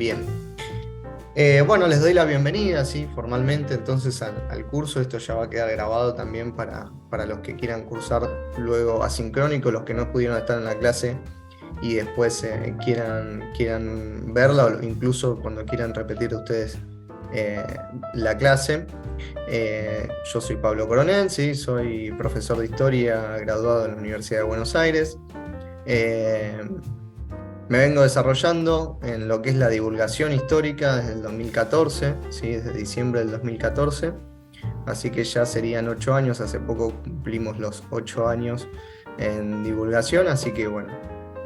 Bien. Bueno, les doy la bienvenida, sí, formalmente entonces al curso. Esto ya va a quedar grabado también para los que quieran cursar luego asincrónico, los que no pudieron estar en la clase y después quieran verla o incluso cuando quieran repetir ustedes eh, la clase. Yo soy Pablo Coronel, sí, soy profesor de historia graduado en la Universidad de Buenos Aires. Eh, Me vengo desarrollando en lo que es la divulgación histórica desde el 2014, ¿sí? Desde diciembre del 2014, así que ya serían 8 años, hace poco cumplimos los 8 años en divulgación, así que bueno,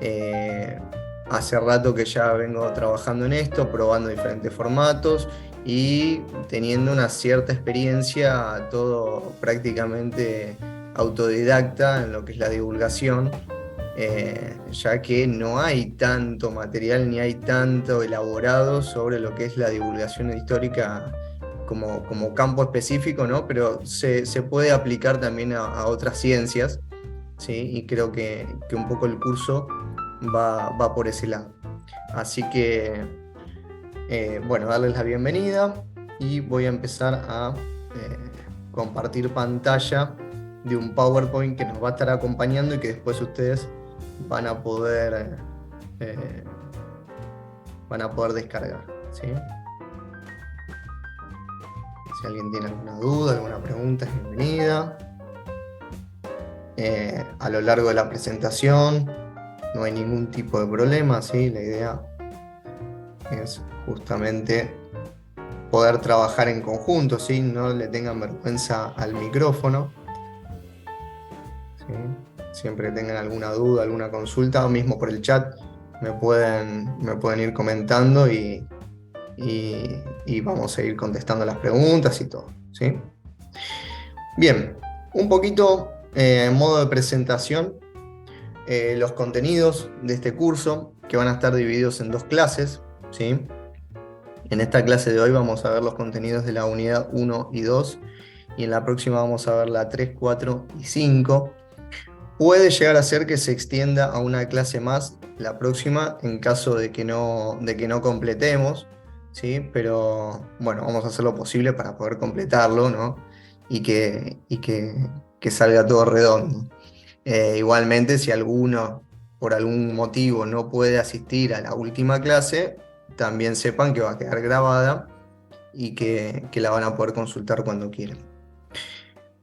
eh, hace rato que ya vengo trabajando en esto, probando diferentes formatos y teniendo una cierta experiencia, todo prácticamente autodidacta en lo que es la divulgación, ya que no hay tanto material ni hay tanto elaborado sobre lo que es la divulgación histórica como campo específico, ¿no? Pero se puede aplicar también a otras ciencias, ¿sí? Y creo que un poco el curso va por ese lado. Así que, bueno, darles la bienvenida y voy a empezar a compartir pantalla de un PowerPoint que nos va a estar acompañando y que después ustedes van a poder, eh, van a poder descargar, ¿sí? Si alguien tiene alguna duda, alguna pregunta, es bienvenida. A lo largo de la presentación no hay ningún tipo de problema, ¿sí? La idea es justamente poder trabajar en conjunto, ¿sí? No le tengan vergüenza al micrófono, ¿sí? Siempre que tengan alguna duda, alguna consulta, o mismo por el chat, me pueden ir comentando y vamos a ir contestando las preguntas y todo, ¿sí? Bien, un poquito en modo de presentación, los contenidos de este curso, que van a estar divididos en dos clases, ¿sí? En esta clase de hoy vamos a ver los contenidos de la unidad 1 y 2, y en la próxima vamos a ver la 3, 4 y 5. Puede llegar a ser que se extienda a una clase más la próxima en caso de que no completemos, ¿sí? Pero bueno, vamos a hacer lo posible para poder completarlo, ¿no? Y que salga todo redondo. Igualmente, si alguno por algún motivo no puede asistir a la última clase, también sepan que va a quedar grabada y que la van a poder consultar cuando quieran.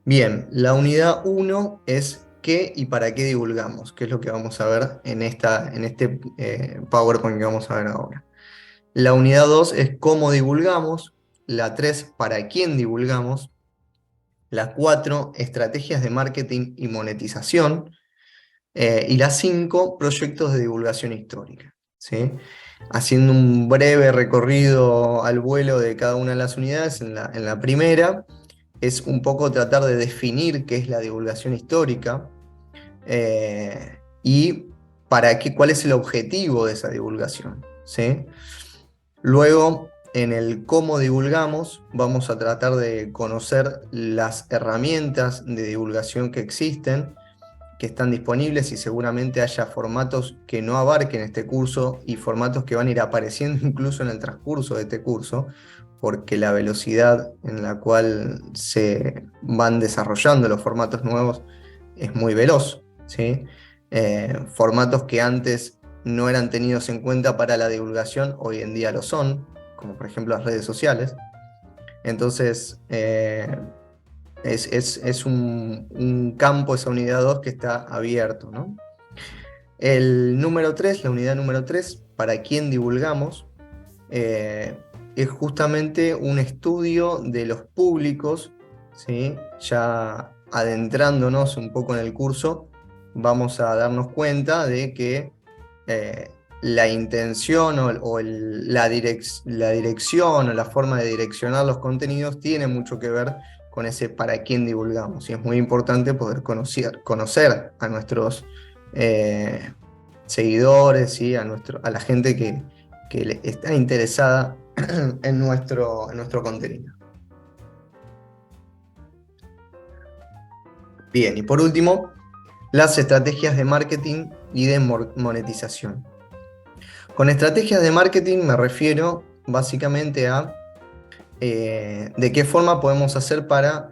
Bien, la unidad 1 es qué y para qué divulgamos, que es lo que vamos a ver en este PowerPoint que vamos a ver ahora. La unidad 2 es cómo divulgamos, la 3 para quién divulgamos, la 4 estrategias de marketing y monetización, y la 5 proyectos de divulgación histórica, ¿sí? Haciendo un breve recorrido al vuelo de cada una de las unidades, en la primera es un poco tratar de definir qué es la divulgación histórica, y cuál es el objetivo de esa divulgación, ¿sí? Luego, en el cómo divulgamos, vamos a tratar de conocer las herramientas de divulgación que existen, que están disponibles, y seguramente haya formatos que no abarquen este curso y formatos que van a ir apareciendo incluso en el transcurso de este curso, porque la velocidad en la cual se van desarrollando los formatos nuevos es muy veloz, ¿sí? Formatos que antes no eran tenidos en cuenta para la divulgación, hoy en día lo son, como por ejemplo las redes sociales. Entonces, es un campo, esa unidad 2 que está abierto, ¿no? El número 3, la unidad número 3, para quién divulgamos, eh, es justamente un estudio de los públicos, ¿sí? Ya adentrándonos un poco en el curso, vamos a darnos cuenta de que eh, la intención la dirección o la forma de direccionar los contenidos tiene mucho que ver con ese para quién divulgamos. Y es muy importante poder conocer a nuestros eh, seguidores, ¿sí? A la gente que está interesada en nuestro contenido. Bien, y por último, las estrategias de marketing y de monetización. Con estrategias de marketing me refiero básicamente a de qué forma podemos hacer para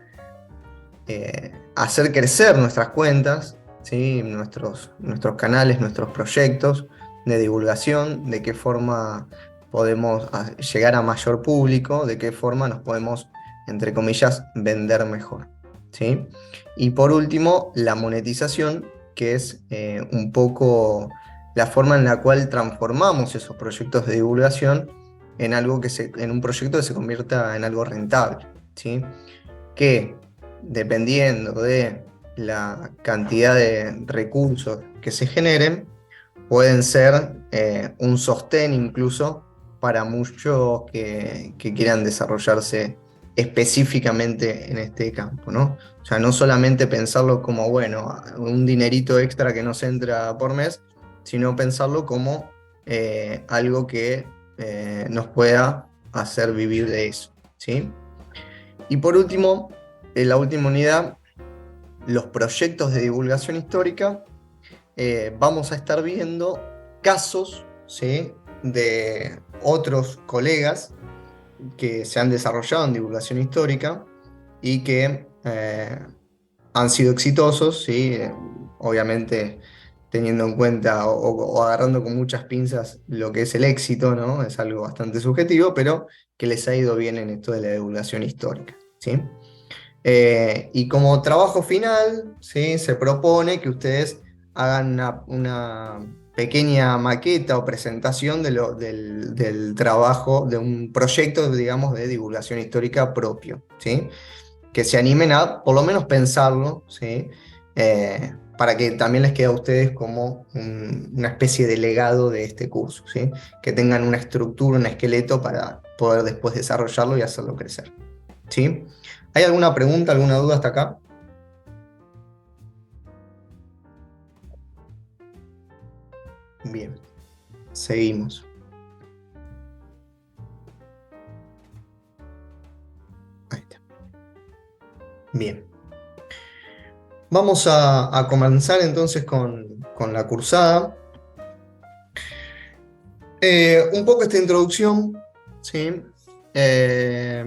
hacer crecer nuestras cuentas, ¿sí? Nuestros canales, nuestros proyectos de divulgación, de qué forma podemos llegar a mayor público, de qué forma nos podemos, entre comillas, vender mejor, ¿sí? Y por último, la monetización, que es un poco la forma en la cual transformamos esos proyectos de divulgación en algo en un proyecto que se convierta en algo rentable, ¿sí? Que dependiendo de la cantidad de recursos que se generen, pueden ser un sostén incluso para muchos que quieran desarrollarse específicamente en este campo, ¿no? O sea, no solamente pensarlo como, bueno, un dinerito extra que nos entra por mes, sino pensarlo como algo que nos pueda hacer vivir de eso, ¿sí? Y por último, en la última unidad, los proyectos de divulgación histórica, vamos a estar viendo casos, ¿sí?, de otros colegas que se han desarrollado en divulgación histórica y que han sido exitosos, ¿sí? Obviamente teniendo en cuenta o agarrando con muchas pinzas lo que es el éxito, ¿no? Es algo bastante subjetivo, pero que les ha ido bien en esto de la divulgación histórica, ¿sí? Y como trabajo final, ¿sí?, se propone que ustedes hagan una pequeña maqueta o presentación del trabajo, de un proyecto, digamos, de divulgación histórica propio, ¿sí? Que se animen a por lo menos pensarlo, ¿sí? Para que también les quede a ustedes como una especie de legado de este curso, ¿sí? Que tengan una estructura, un esqueleto para poder después desarrollarlo y hacerlo crecer, ¿sí? ¿Hay alguna pregunta, alguna duda hasta acá? Bien, seguimos. Ahí está. Bien. Vamos a comenzar entonces con la cursada. Un poco esta introducción, ¿sí? Eh,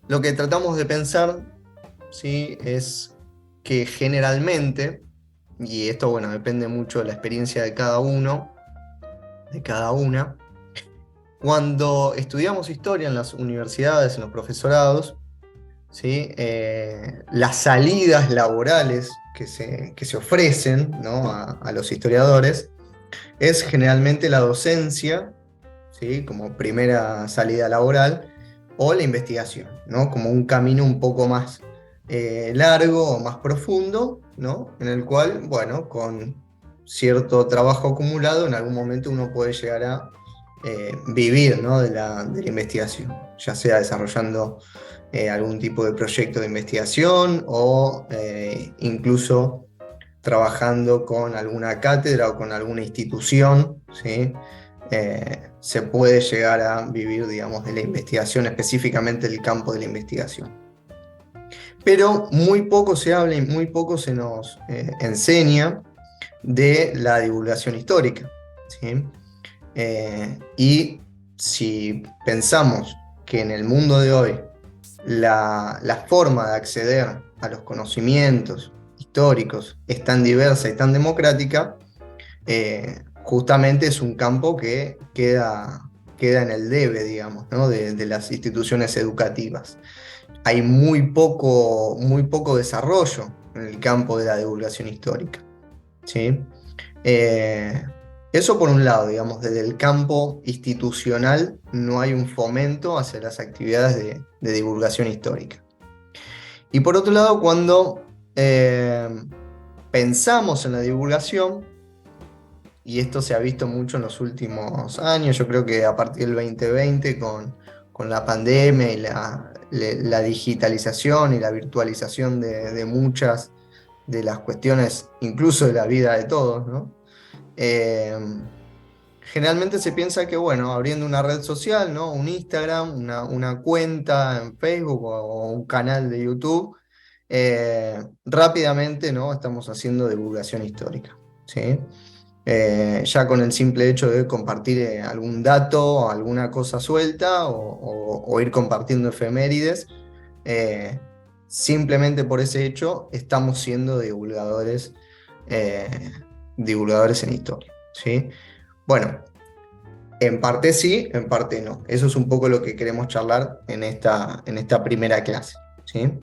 lo que tratamos de pensar, ¿sí?, es que generalmente, y esto, bueno, depende mucho de la experiencia de cada uno, de cada una, cuando estudiamos historia en las universidades, en los profesorados, ¿sí? Las salidas laborales que se ofrecen, ¿no?, a los historiadores es generalmente la docencia, ¿sí?, como primera salida laboral, o la investigación, ¿no?, como un camino un poco más largo o más profundo, ¿no?, en el cual, bueno, con cierto trabajo acumulado, en algún momento uno puede llegar a vivir, ¿no?, de la investigación, ya sea desarrollando algún tipo de proyecto de investigación o incluso trabajando con alguna cátedra o con alguna institución, ¿sí? Se puede llegar a vivir, digamos, de la investigación, específicamente el campo de la investigación. Pero muy poco se habla y muy poco se nos enseña de la divulgación histórica, ¿sí? Y si pensamos que en el mundo de hoy la forma de acceder a los conocimientos históricos es tan diversa y tan democrática, justamente es un campo que queda en el debe, digamos, ¿no?, de las instituciones educativas. Hay muy poco desarrollo en el campo de la divulgación histórica, ¿sí? Eh, Eso por un lado, digamos, desde el campo institucional no hay un fomento hacia las actividades de divulgación histórica. Y por otro lado, cuando pensamos en la divulgación, y esto se ha visto mucho en los últimos años, yo creo que a partir del 2020 con la pandemia y la digitalización y la virtualización de muchas de las cuestiones, incluso de la vida de todos, ¿no? Generalmente se piensa que, bueno, abriendo una red social, ¿no?, un Instagram, una cuenta en Facebook o un canal de YouTube, rápidamente, ¿no?, estamos haciendo divulgación histórica, ¿sí? Ya con el simple hecho de compartir algún dato o alguna cosa suelta o ir compartiendo efemérides, eh, simplemente por ese hecho estamos siendo eh, divulgadores en historia, ¿sí? Bueno, en parte sí, en parte no. Eso es un poco lo que queremos charlar en esta primera clase, ¿sí?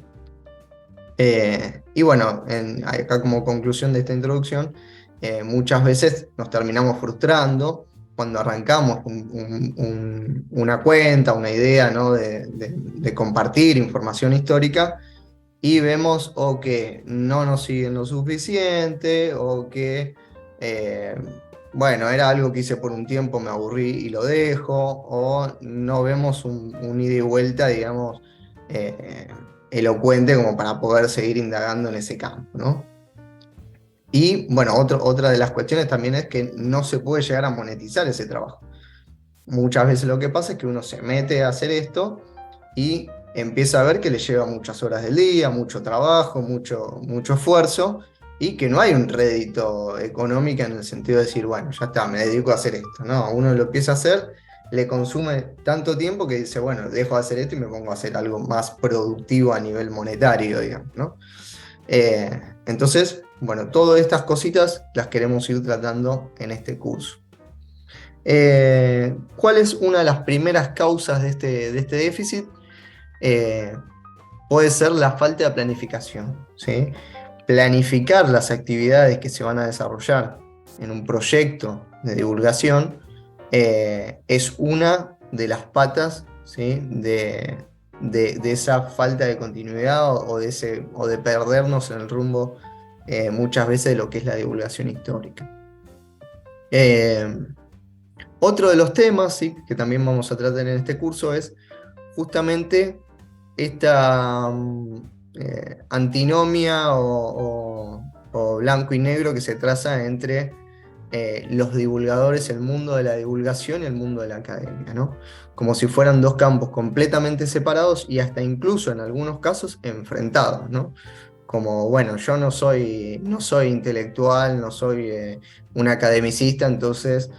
Y bueno, acá como conclusión de esta introducción, muchas veces nos terminamos frustrando cuando arrancamos una cuenta, una idea, ¿no? de compartir información histórica y vemos o que no nos siguen lo suficiente o que, eh, bueno, era algo que hice por un tiempo, me aburrí y lo dejo, o no vemos un ida y vuelta, digamos, eh, elocuente como para poder seguir indagando en ese campo, ¿no? Y bueno, otra de las cuestiones también es que no se puede llegar a monetizar ese trabajo. Muchas veces lo que pasa es que uno se mete a hacer esto y empieza a ver que le lleva muchas horas del día, mucho trabajo, mucho esfuerzo, y que no hay un rédito económico en el sentido de decir, bueno, ya está, me dedico a hacer esto. No, uno lo empieza a hacer, le consume tanto tiempo que dice, bueno, dejo de hacer esto y me pongo a hacer algo más productivo a nivel monetario, digamos, ¿no? Entonces, bueno, todas estas cositas las queremos ir tratando en este curso. ¿Cuál es una de las primeras causas de este déficit? Eh, Puede ser la falta de planificación, ¿sí? Planificar las actividades que se van a desarrollar en un proyecto de divulgación es una de las patas, ¿sí? de esa falta de continuidad o de perdernos en el rumbo muchas veces de lo que es la divulgación histórica. Otro de los temas, ¿sí? que también vamos a tratar en este curso es justamente esta antinomia o blanco y negro que se traza entre los divulgadores, el mundo de la divulgación y el mundo de la academia, ¿no? Como si fueran dos campos completamente separados y hasta incluso en algunos casos enfrentados, ¿no? Como, bueno, yo no soy intelectual, no soy un academicista, entonces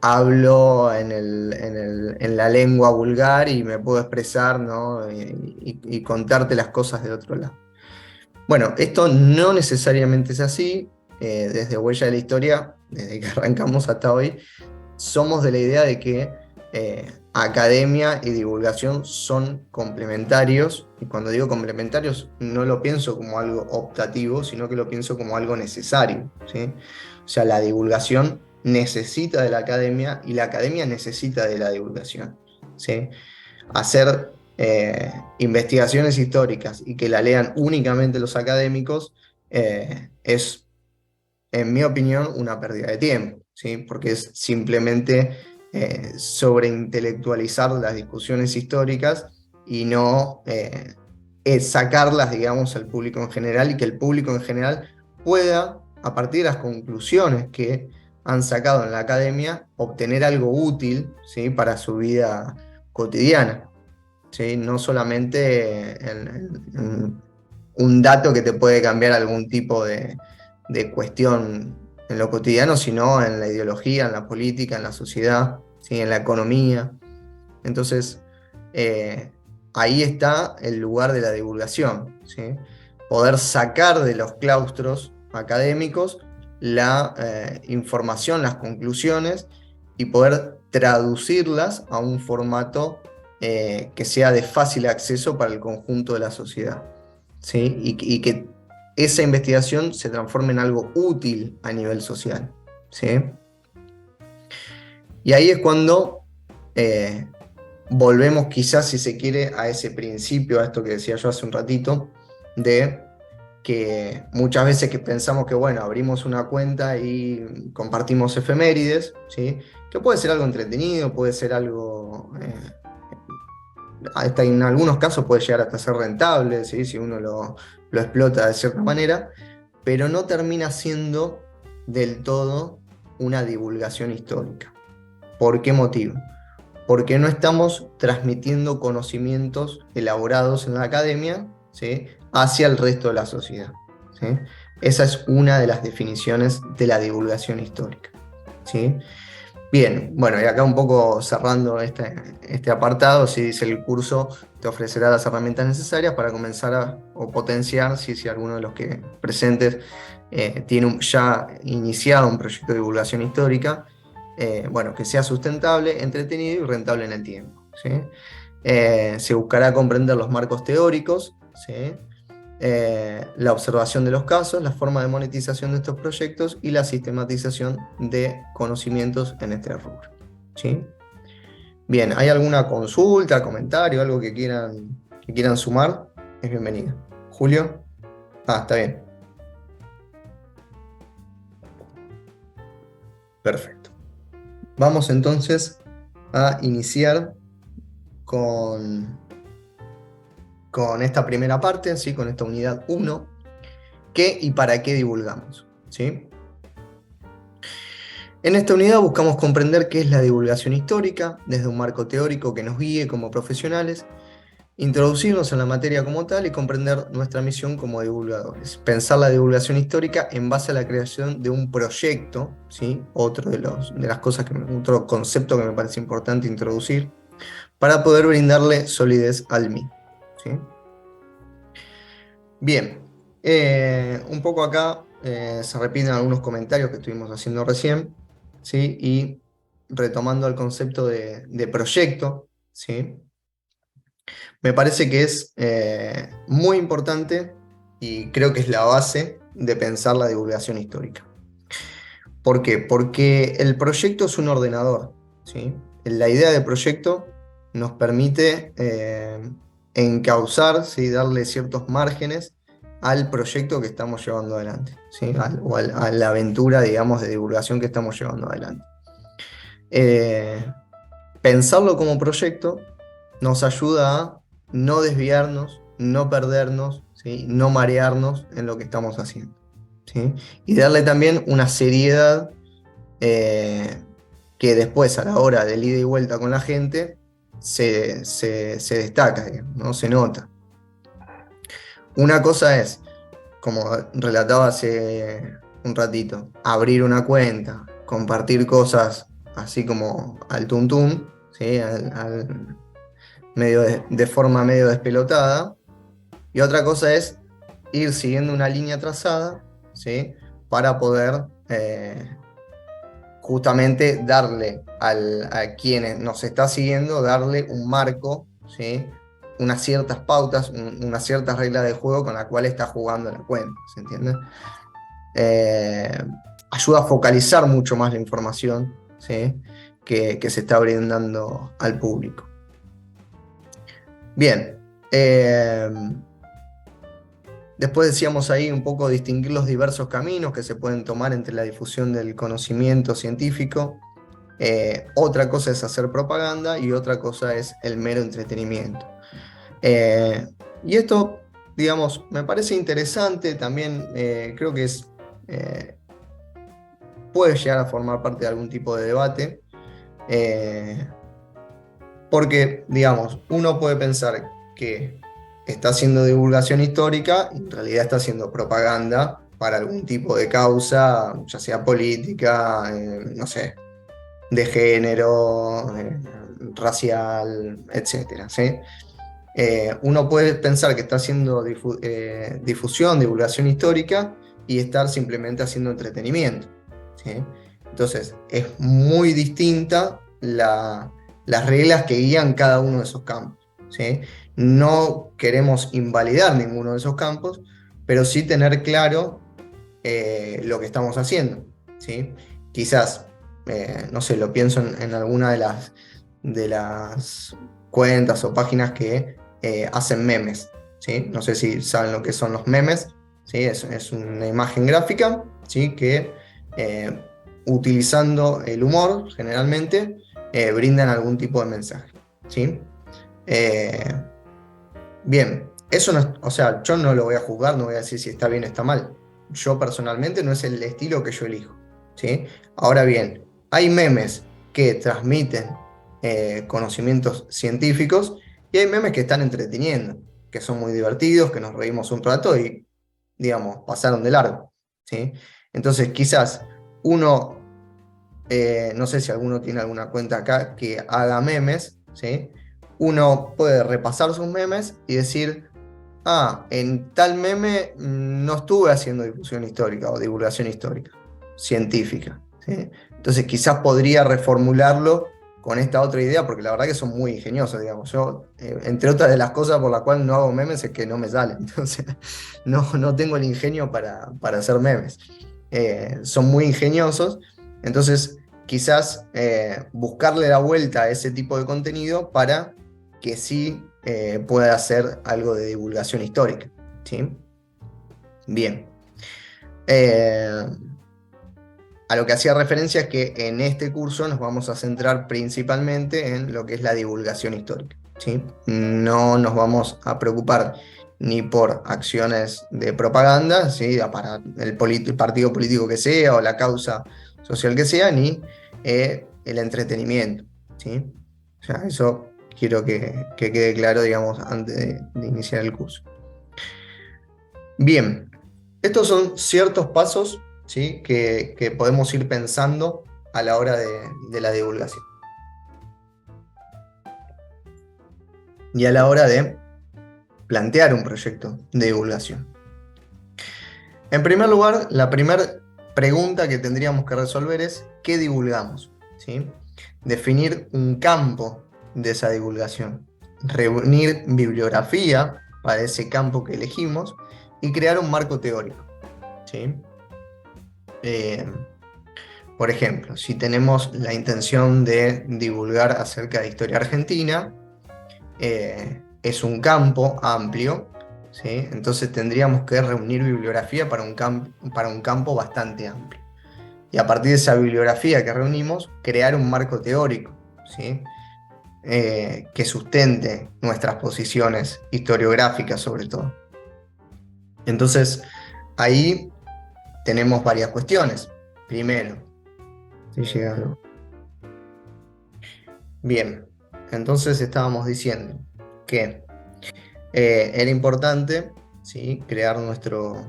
hablo en la lengua vulgar y me puedo expresar, ¿no? Y contarte las cosas de otro lado. Bueno, esto no necesariamente es así. Desde Huella de la Historia, desde que arrancamos hasta hoy, somos de la idea de que academia y divulgación son complementarios, y cuando digo complementarios no lo pienso como algo optativo, sino que lo pienso como algo necesario, ¿sí? O sea, la divulgación necesita de la academia y la academia necesita de la divulgación, ¿sí? Hacer investigaciones históricas y que la lean únicamente los académicos es, en mi opinión, una pérdida de tiempo, ¿sí? Porque es simplemente sobreintelectualizar las discusiones históricas y no sacarlas, digamos, al público en general y que el público en general pueda, a partir de las conclusiones que han sacado en la academia, obtener algo útil, ¿sí? para su vida cotidiana, ¿sí? No solamente en un dato que te puede cambiar algún tipo de cuestión en lo cotidiano, sino en la ideología, en la política, en la sociedad, ¿sí? En la economía. Entonces, ahí está el lugar de la divulgación, ¿sí? Poder sacar de los claustros académicos la información, las conclusiones y poder traducirlas a un formato que sea de fácil acceso para el conjunto de la sociedad, ¿sí? Y que esa investigación se transforme en algo útil a nivel social, ¿sí? Y ahí es cuando volvemos quizás, si se quiere, a ese principio, a esto que decía yo hace un ratito, de que muchas veces que pensamos que, bueno, abrimos una cuenta y compartimos efemérides, ¿sí? Que puede ser algo entretenido, puede ser algo, hasta en algunos casos puede llegar hasta ser rentable, ¿sí? Si uno lo explota de cierta manera, pero no termina siendo del todo una divulgación histórica. ¿Por qué motivo? Porque no estamos transmitiendo conocimientos elaborados en la academia, ¿sí? hacia el resto de la sociedad. ¿sí? Esa es una de las definiciones de la divulgación histórica, ¿sí? Bien, bueno, y acá un poco cerrando este apartado, si dice el curso te ofrecerá las herramientas necesarias para comenzar o potenciar, si alguno de los que presentes tiene ya iniciado un proyecto de divulgación histórica, bueno, que sea sustentable, entretenido y rentable en el tiempo, ¿sí? Se buscará comprender los marcos teóricos, ¿sí? La observación de los casos, la forma de monetización de estos proyectos y la sistematización de conocimientos en este rubro, ¿sí? Bien, ¿hay alguna consulta, comentario, algo que quieran sumar? Es bienvenido. ¿Julio? Ah, está bien. Perfecto. Vamos entonces a iniciar con, con esta primera parte, ¿sí? Con esta unidad 1, ¿qué y para qué divulgamos? ¿Sí? En esta unidad buscamos comprender qué es la divulgación histórica, desde un marco teórico que nos guíe como profesionales, introducirnos en la materia como tal y comprender nuestra misión como divulgadores. Pensar la divulgación histórica en base a la creación de un proyecto, ¿sí? Otro concepto que me parece importante introducir, para poder brindarle solidez al mismo, ¿sí? Bien, un poco acá se repiten algunos comentarios que estuvimos haciendo recién, ¿sí? Y retomando el concepto de proyecto, ¿sí? Me parece que es muy importante y creo que es la base de pensar la divulgación histórica. ¿Por qué? Porque el proyecto es un ordenador, ¿sí? La idea de proyecto nos permite encauzar, ¿sí? Darle ciertos márgenes al proyecto que estamos llevando adelante, ¿sí? A la aventura, digamos, de divulgación que estamos llevando adelante. Pensarlo como proyecto nos ayuda a no desviarnos, no perdernos, ¿sí? No marearnos en lo que estamos haciendo, ¿sí? Y darle también una seriedad eh, que después a la hora del ida y vuelta con la gente se destaca, digamos, ¿no? Se nota. Una cosa es, como relataba hace un ratito, abrir una cuenta, compartir cosas así como al tuntún, ¿sí? De forma medio despelotada. Y otra cosa es ir siguiendo una línea trazada, ¿sí? Para poder justamente darle a quienes nos está siguiendo, darle un marco, ¿sí? Unas ciertas pautas, unas ciertas reglas de juego con la cual está jugando la cuenta, ¿se entiende? Eh, Ayuda a focalizar mucho más la información, ¿sí? Que se está brindando al público. Bien, después decíamos ahí un poco distinguir los diversos caminos que se pueden tomar entre la difusión del conocimiento científico. Otra cosa es hacer propaganda y otra cosa es el mero entretenimiento. Y esto, digamos, me parece interesante, también creo que puede llegar a formar parte de algún tipo de debate, porque, digamos, uno puede pensar que está haciendo divulgación histórica y en realidad está haciendo propaganda para algún tipo de causa, ya sea política, no sé, de género, racial, etcétera, ¿sí? Uno puede pensar que está haciendo difusión, divulgación histórica y estar simplemente haciendo entretenimiento, ¿sí? Entonces, es muy distinta las reglas que guían cada uno de esos campos, ¿sí? No queremos invalidar ninguno de esos campos, pero sí tener claro lo que estamos haciendo, ¿sí? Quizás, no sé, lo pienso en alguna de las cuentas o páginas que hacen memes, ¿sí? No sé si saben lo que son los memes, ¿sí? Es una imagen gráfica, ¿sí? Que utilizando el humor, generalmente, brindan algún tipo de mensaje, ¿sí? Eh, Bien, eso no es, o sea, yo no lo voy a juzgar, no voy a decir si está bien o está mal. Yo personalmente no es el estilo que yo elijo, ¿sí? Ahora bien, hay memes que transmiten conocimientos científicos y hay memes que están entreteniendo, que son muy divertidos, que nos reímos un rato y digamos, pasaron de largo, ¿sí? Entonces quizás uno, no sé si alguno tiene alguna cuenta acá que haga memes, ¿sí? Uno puede repasar sus memes y decir, en tal meme no estuve haciendo difusión histórica o divulgación histórica, científica, ¿sí? Entonces quizás podría reformularlo con esta otra idea, porque la verdad que son muy ingeniosos, digamos. Yo, entre otras de las cosas por las cuales no hago memes es que no me salen, entonces no tengo el ingenio para hacer memes. Son muy ingeniosos, entonces quizás buscarle la vuelta a ese tipo de contenido para que sí pueda hacer algo de divulgación histórica, ¿sí? Bien. Eh, a lo que hacía referencia es que en este curso nos vamos a centrar principalmente en lo que es la divulgación histórica, ¿sí? No nos vamos a preocupar ni por acciones de propaganda, ¿sí? Para el partido político que sea o la causa social que sea, ni el entretenimiento, ¿sí? O sea, eso quiero que quede claro, digamos, antes de iniciar el curso. Bien, estos son ciertos pasos, ¿sí? que podemos ir pensando a la hora de la divulgación. Y a la hora de plantear un proyecto de divulgación. En primer lugar, la primera pregunta que tendríamos que resolver es ¿qué divulgamos? ¿Sí? Definir un campo de esa divulgación, reunir bibliografía para ese campo que elegimos y crear un marco teórico, ¿sí? Por ejemplo, si tenemos la intención de divulgar acerca de historia argentina, es un campo amplio, ¿sí? Entonces tendríamos que reunir bibliografía para un campo bastante amplio. Y a partir de esa bibliografía que reunimos, crear un marco teórico, ¿sí? Que sustente nuestras posiciones historiográficas sobre todo. Entonces, ahí tenemos varias cuestiones. Primero, estoy llegando. Bien, entonces estábamos diciendo que era importante, ¿sí? Crear nuestro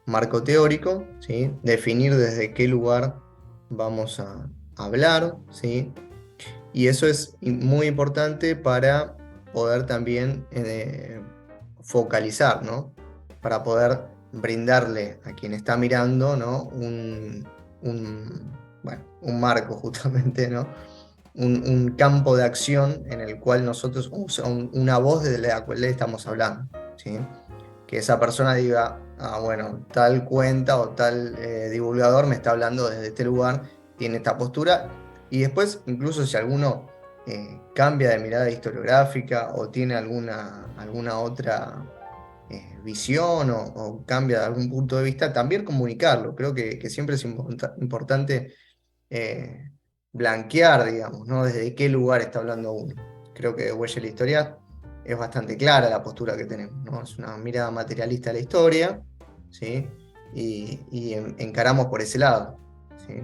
marco teórico, ¿sí? Definir desde qué lugar vamos a hablar, ¿sí? Y eso es muy importante para poder también focalizar, ¿no? Para poder brindarle a quien está mirando, ¿no? Un marco justamente, ¿no? Un campo de acción en el cual nosotros, una voz de la cual le estamos hablando, ¿sí? Que esa persona diga, bueno, tal cuenta o tal divulgador me está hablando desde este lugar, tiene esta postura, y después, incluso si alguno cambia de mirada historiográfica o tiene alguna otra visión o cambia de algún punto de vista, también comunicarlo. Creo que siempre es importante blanquear, digamos, ¿no? Desde qué lugar está hablando uno. Creo que de Huella de la Historia es bastante clara la postura que tenemos, ¿no? Es una mirada materialista de la historia, ¿sí? Y encaramos por ese lado, ¿sí?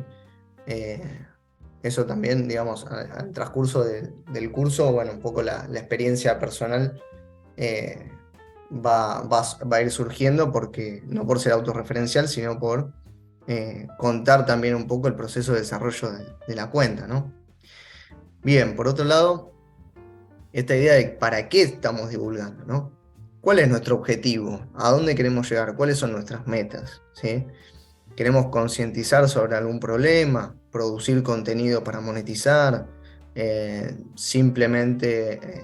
Eso también, digamos, al transcurso del curso, bueno, un poco la experiencia personal va a ir surgiendo porque, no por ser autorreferencial, sino por contar también un poco el proceso de desarrollo de la cuenta, ¿no? Bien, por otro lado, esta idea de para qué estamos divulgando, ¿no? ¿Cuál es nuestro objetivo? ¿A dónde queremos llegar? ¿Cuáles son nuestras metas? ¿Sí? ¿Queremos concientizar sobre algún problema? ¿Producir contenido para monetizar? ¿Simplemente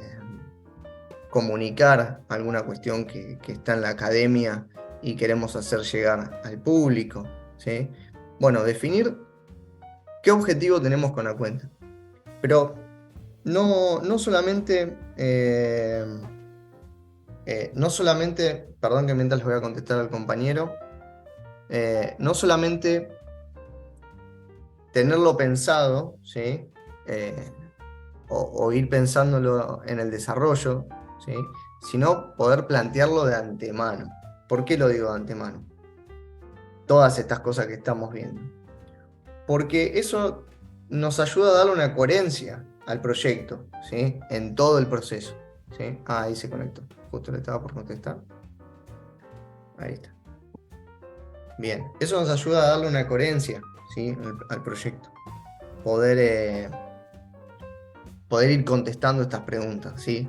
comunicar alguna cuestión que está en la academia y queremos hacer llegar al público? ¿Sí? Bueno, definir qué objetivo tenemos con la cuenta. Pero no solamente, perdón que mientras les voy a contestar al compañero, no solamente tenerlo pensado, ¿sí? O ir pensándolo en el desarrollo, ¿sí? Sino poder plantearlo de antemano. ¿Por qué lo digo de antemano? Todas estas cosas que estamos viendo. Porque eso nos ayuda a darle una coherencia al proyecto, ¿sí? En todo el proceso, ¿sí? Ahí se conectó. Justo le estaba por contestar. Ahí está. Bien, eso nos ayuda a darle una coherencia, ¿sí? al proyecto. Poder ir contestando estas preguntas, ¿sí?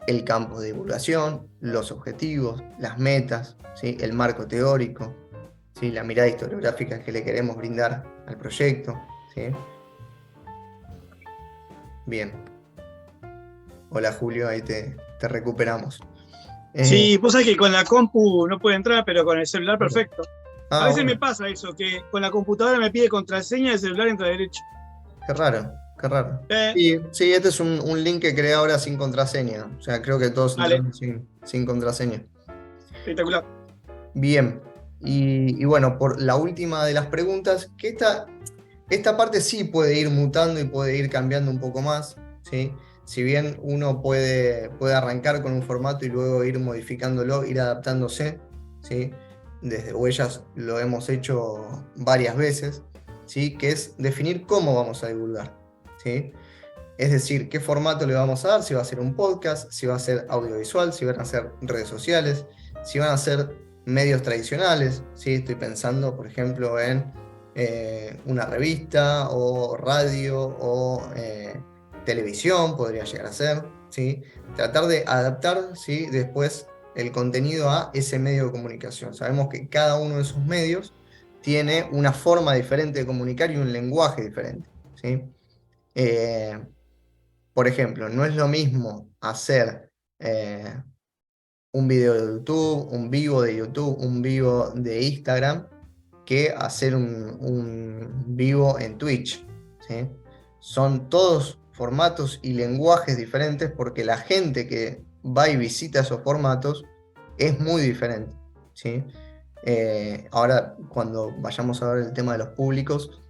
El campo de divulgación, los objetivos, las metas, ¿sí? El marco teórico, ¿sí? La mirada historiográfica que le queremos brindar al proyecto, ¿sí? Bien. Hola Julio, ahí te recuperamos. Eh, Sí, vos sabés que con la compu no puede entrar, pero con el celular bueno. perfecto. A Ah, veces me bueno, pasa eso, que con la computadora me pide contraseña, el celular entra derecho. qué raro, qué raro. Eh, Sí, sí, este es un link que creé ahora sin contraseña. O sea, creo que todos Vale, entramos sin contraseña. espectacular. Bien. Y bueno, por la última de las preguntas, que esta parte sí puede ir mutando y puede ir cambiando un poco más, ¿sí? Si bien uno puede arrancar con un formato y luego ir modificándolo, ir adaptándose, ¿sí? Desde Huellas lo hemos hecho varias veces, ¿sí? Que es definir cómo vamos a divulgar, ¿sí? Es decir, qué formato le vamos a dar, si va a ser un podcast, si va a ser audiovisual, si van a ser redes sociales, si van a ser medios tradicionales, ¿sí? Estoy pensando, por ejemplo, en una revista o radio o televisión, podría llegar a ser, ¿sí? Tratar de adaptar, ¿sí? Después el contenido a ese medio de comunicación. Sabemos que cada uno de esos medios tiene una forma diferente de comunicar y un lenguaje diferente, ¿sí? Eh, por ejemplo, no es lo mismo hacer un video de YouTube, un vivo de YouTube, un vivo de Instagram, que hacer un vivo en Twitch, ¿sí? Son todos formatos y lenguajes diferentes porque la gente que va y visita esos formatos es muy diferente, ¿sí? Ahora, cuando vayamos a ver el tema de los públicos,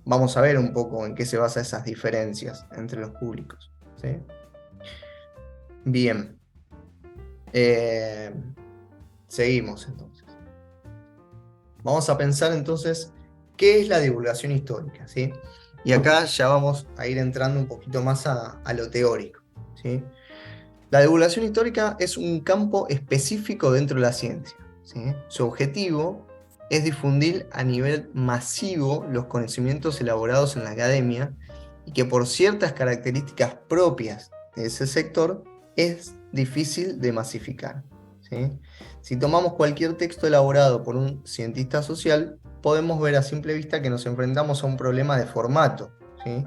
vamos a ver un poco en qué se basa esas diferencias entre los públicos, ¿sí? Bien. Eh, Seguimos entonces. Vamos a pensar entonces qué es la divulgación histórica, ¿sí? Y acá ya vamos a ir entrando un poquito más a lo teórico, ¿sí? La divulgación histórica es un campo específico dentro de la ciencia, ¿sí? Su objetivo es difundir a nivel masivo los conocimientos elaborados en la academia y que por ciertas características propias de ese sector es difícil de masificar, ¿sí? Si tomamos cualquier texto elaborado por un cientista social, podemos ver a simple vista que nos enfrentamos a un problema de formato, ¿sí?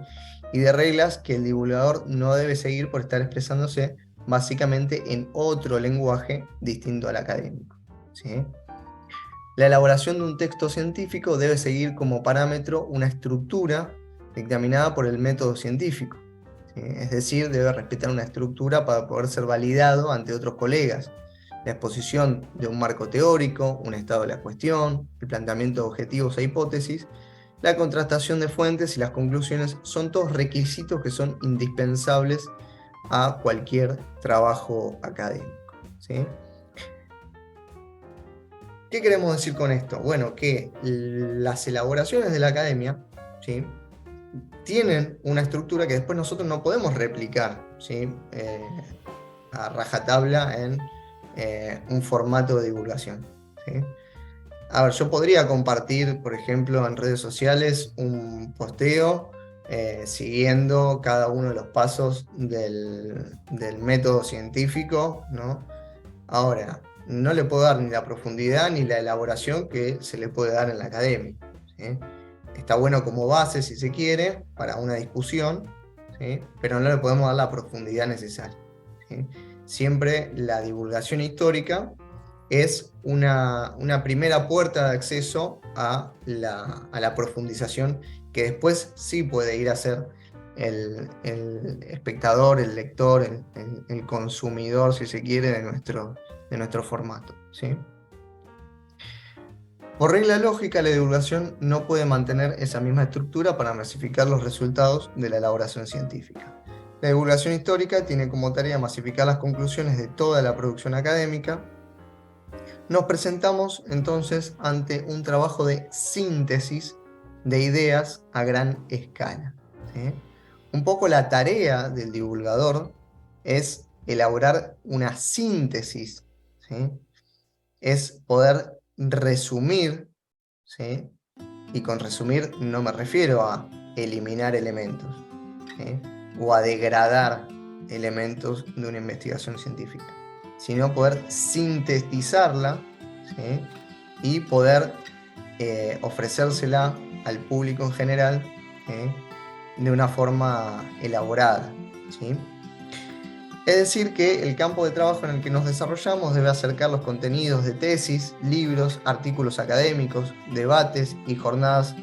Y de reglas que el divulgador no debe seguir por estar expresándose básicamente en otro lenguaje distinto al académico, ¿sí? La elaboración de un texto científico debe seguir como parámetro una estructura dictaminada por el método científico, ¿sí? Es decir, debe respetar una estructura para poder ser validado ante otros colegas. La exposición de un marco teórico, un estado de la cuestión, el planteamiento de objetivos e hipótesis, la contrastación de fuentes y las conclusiones son todos requisitos que son indispensables a cualquier trabajo académico, ¿sí? ¿Qué queremos decir con esto? Bueno, que las elaboraciones de la academia, ¿sí? Tienen una estructura que después nosotros no podemos replicar, ¿sí? A rajatabla en un formato de divulgación, ¿sí? A ver, yo podría compartir, por ejemplo, en redes sociales un posteo siguiendo cada uno de los pasos del método científico, ¿no? Ahora, no le puedo dar ni la profundidad ni la elaboración que se le puede dar en la academia, ¿sí? Está bueno como base, si se quiere, para una discusión, ¿sí? Pero no le podemos dar la profundidad necesaria, ¿sí? Siempre la divulgación histórica es una primera puerta de acceso a la profundización que después sí puede ir a ser el espectador, el lector, el consumidor, si se quiere, de nuestro formato, ¿sí? Por regla lógica, la divulgación no puede mantener esa misma estructura para masificar los resultados de la elaboración científica. La divulgación histórica tiene como tarea masificar las conclusiones de toda la producción académica. Nos presentamos entonces ante un trabajo de síntesis de ideas a gran escala, ¿sí? Un poco la tarea del divulgador es elaborar una síntesis, ¿sí? Es poder resumir, ¿sí? Y con resumir no me refiero a eliminar elementos, ¿sí? O a degradar elementos de una investigación científica, sino poder sintetizarla, ¿sí? Y poder ofrecérsela al público en general, ¿sí? De una forma elaborada, ¿sí? Es decir, que el campo de trabajo en el que nos desarrollamos debe acercar los contenidos de tesis, libros, artículos académicos, debates y jornadas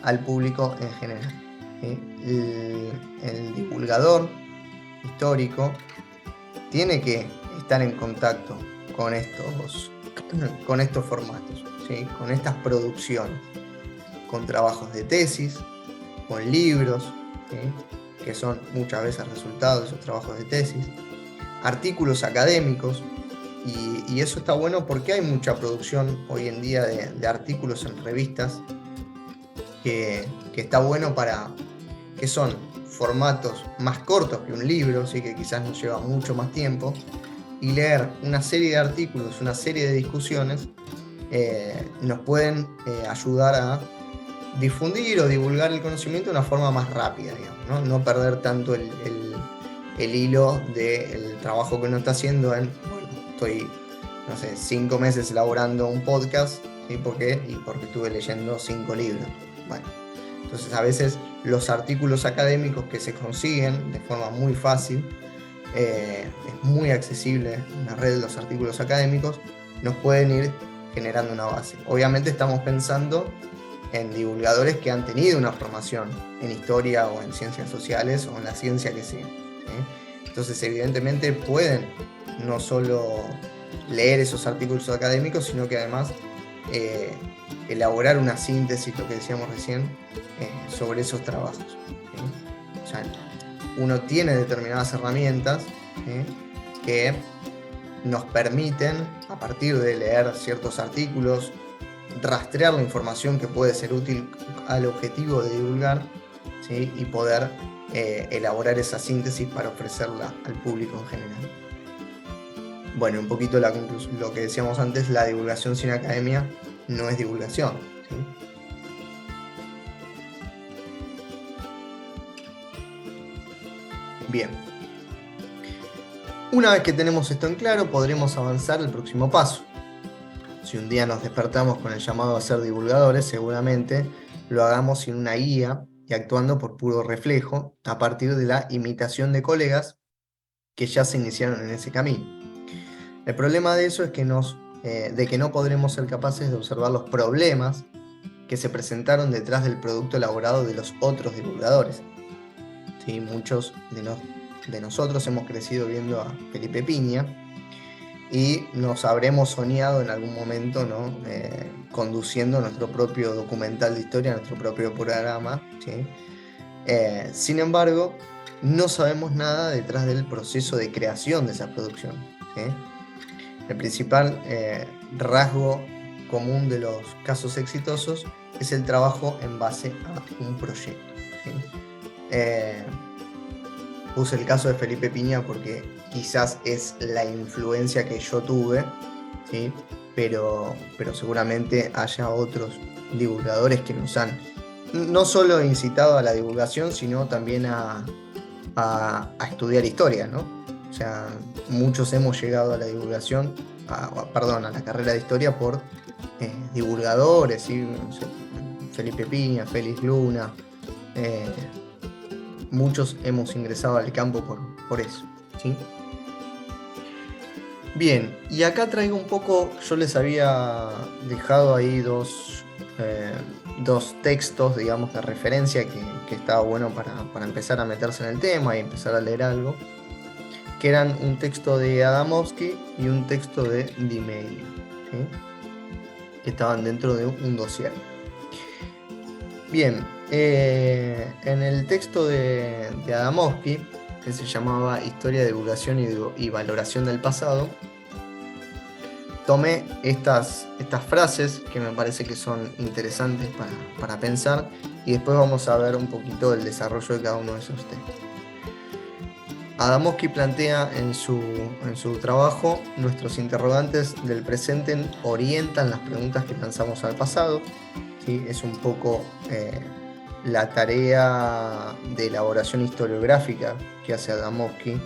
al público en general, ¿sí? El divulgador histórico tiene que estar en contacto con estos formatos, ¿sí? Con estas producciones, con trabajos de tesis, con libros, ¿sí? Que son muchas veces resultados de esos trabajos de tesis, artículos académicos, y eso está bueno porque hay mucha producción hoy en día de artículos en revistas que está bueno que son formatos más cortos que un libro, ¿sí? Que quizás nos lleva mucho más tiempo, y leer una serie de artículos, una serie de discusiones, nos pueden ayudar a difundir o divulgar el conocimiento de una forma más rápida, digamos, ¿no? No perder tanto el hilo del trabajo que uno está haciendo en, bueno, estoy, no sé, 5 meses elaborando un podcast, ¿sí? ¿Por qué? Y porque estuve leyendo 5 libros. Bueno, entonces a veces los artículos académicos que se consiguen de forma muy fácil, es muy accesible en la red de los artículos académicos, nos pueden ir generando una base. Obviamente estamos pensando en divulgadores que han tenido una formación en historia o en ciencias sociales o en la ciencia que sea, ¿eh? Entonces evidentemente pueden no solo leer esos artículos académicos, sino que además elaborar una síntesis, lo que decíamos recién, sobre esos trabajos, ¿sí? O sea, uno tiene determinadas herramientas, ¿sí? Que nos permiten, a partir de leer ciertos artículos, rastrear la información que puede ser útil al objetivo de divulgar, ¿sí? Y poder elaborar esa síntesis para ofrecerla al público en general. Bueno, un poquito lo que decíamos antes, la divulgación sin academia no es divulgación, ¿sí? Bien. Una vez que tenemos esto en claro, podremos avanzar al próximo paso. Si un día nos despertamos con el llamado a ser divulgadores, seguramente lo hagamos sin una guía y actuando por puro reflejo, a partir de la imitación de colegas que ya se iniciaron en ese camino. El problema de eso es que de que no podremos ser capaces de observar los problemas que se presentaron detrás del producto elaborado de los otros divulgadores. ¿Sí? Muchos de nosotros hemos crecido viendo a Felipe Piña y nos habremos soñado en algún momento, ¿no? Conduciendo nuestro propio documental de historia, nuestro propio programa, ¿sí? Sin embargo, no sabemos nada detrás del proceso de creación de esa producción, ¿sí? El principal rasgo común de los casos exitosos es el trabajo en base a un proyecto, ¿sí? Puse el caso de Felipe Piña porque quizás es la influencia que yo tuve, ¿sí? Pero seguramente haya otros divulgadores que nos han no solo incitado a la divulgación, sino también a estudiar historia, ¿no? O sea, muchos hemos llegado a la divulgación, a la carrera de historia por divulgadores, ¿sí? Felipe Piña, Félix Luna, muchos hemos ingresado al campo por eso, ¿sí? Bien, y acá traigo un poco, yo les había dejado ahí dos textos, digamos, de referencia que estaba bueno para empezar a meterse en el tema y empezar a leer algo, que eran un texto de Adamovsky y un texto de Di Meglio, ¿sí? Que estaban dentro de un dossier. Bien, en el texto de Adamovsky, que se llamaba Historia, Divulgación y Valoración del Pasado, tomé estas frases que me parece que son interesantes para pensar, y después vamos a ver un poquito el desarrollo de cada uno de esos textos. Adamowski plantea en su trabajo: nuestros interrogantes del presente orientan las preguntas que lanzamos al pasado. ¿Sí? Es un poco la tarea de elaboración historiográfica que hace Adamowski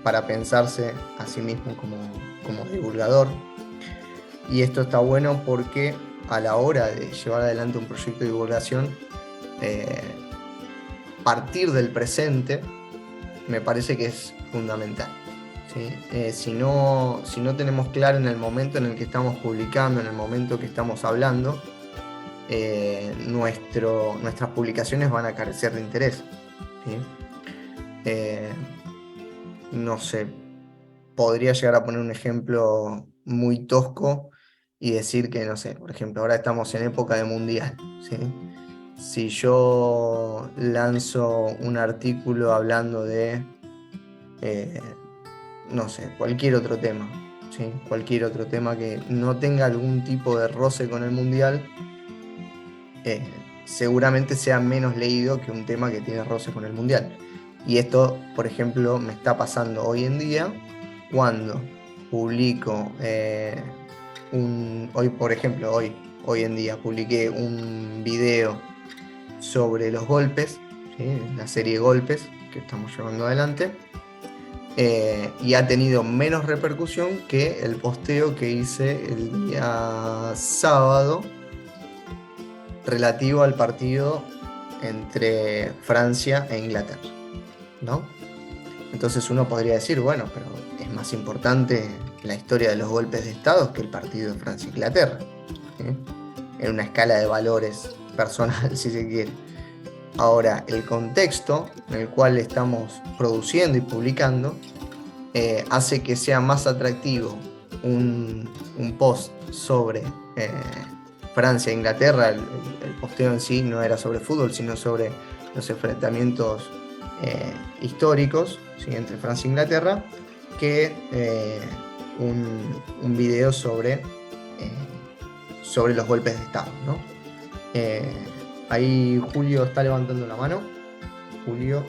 para pensarse a sí mismo como divulgador. Y esto está bueno porque a la hora de llevar adelante un proyecto de divulgación, partir del presente me parece que es fundamental. ¿Sí? Si no tenemos claro en el momento en el que estamos publicando, en el momento que estamos hablando, nuestras publicaciones van a carecer de interés. ¿Sí? No sé, podría llegar a poner un ejemplo muy tosco y decir que, no sé, por ejemplo, ahora estamos en época de mundial. ¿Sí? Si yo lanzo un artículo hablando de, no sé, cualquier otro tema, ¿sí? Cualquier otro tema que no tenga algún tipo de roce con el mundial, seguramente sea menos leído que un tema que tiene roce con el mundial. Y esto, por ejemplo, me está pasando hoy en día cuando publico hoy en día publiqué un video sobre los golpes, ¿sí? La serie Golpes que estamos llevando adelante, y ha tenido menos repercusión que el posteo que hice el día sábado relativo al partido entre Francia e Inglaterra, ¿no? Entonces uno podría decir, bueno, pero es más importante la historia de los golpes de Estado que el partido de Francia-Inglaterra, ¿sí? En una escala de valores personal, si se quiere. Ahora, el contexto en el cual estamos produciendo y publicando hace que sea más atractivo un post sobre Francia e Inglaterra. El posteo en sí no era sobre fútbol, sino sobre los enfrentamientos históricos, ¿sí? Entre Francia e Inglaterra, que un video sobre los golpes de Estado, ¿no? Ahí Julio está levantando la mano. Julio.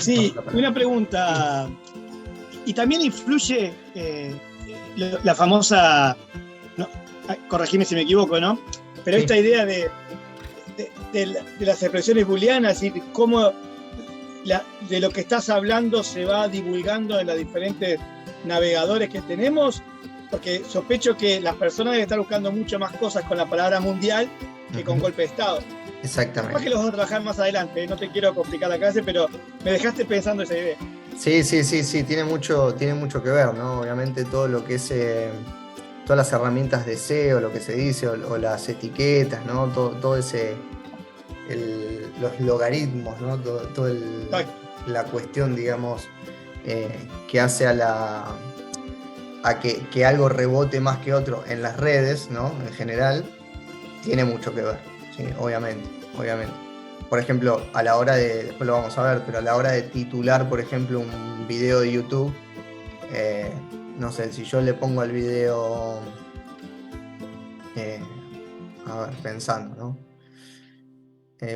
Sí, una pregunta. Y también influye la famosa, no, corregime si me equivoco, ¿no? Pero sí, esta idea de las expresiones booleanas y cómo de lo que estás hablando se va divulgando en los diferentes navegadores que tenemos, porque sospecho que las personas deben estar buscando mucho más cosas con la palabra mundial que con golpe de Estado. Exactamente. Capaz que los vamos a trabajar más adelante, no te quiero complicar la clase, pero me dejaste pensando esa idea. Sí, tiene mucho que ver, ¿no? Obviamente todo lo que es todas las herramientas de SEO, lo que se dice, o las etiquetas, ¿no? Todo ese los logaritmos, ¿no? La cuestión, digamos, que hace a que algo rebote más que otro en las redes, ¿no? En general, tiene mucho que ver, ¿sí? Obviamente. Por ejemplo, a la hora de, después lo vamos a ver, pero a la hora de titular, por ejemplo, un video de YouTube, no sé, si yo le pongo al video, a ver, pensando, ¿no?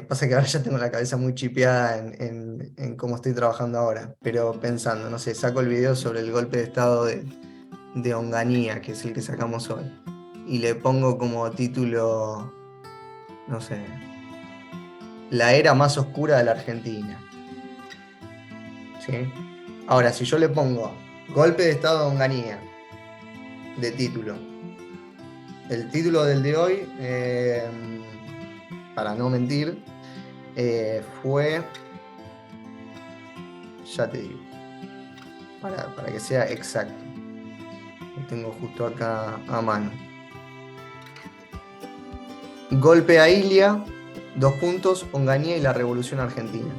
Pasa que ahora ya tengo la cabeza muy chipeada en cómo estoy trabajando ahora, pero pensando, no sé, saco el video sobre el golpe de Estado de Onganía, que es el que sacamos hoy, y le pongo como título, no sé, la era más oscura de la Argentina, ¿sí? Ahora, si yo le pongo golpe de Estado de Onganía de título, el título del de hoy, para no mentir, fue, ya te digo, para que sea exacto, lo tengo justo acá a mano: golpe a Ilia, Onganía y la Revolución Argentina,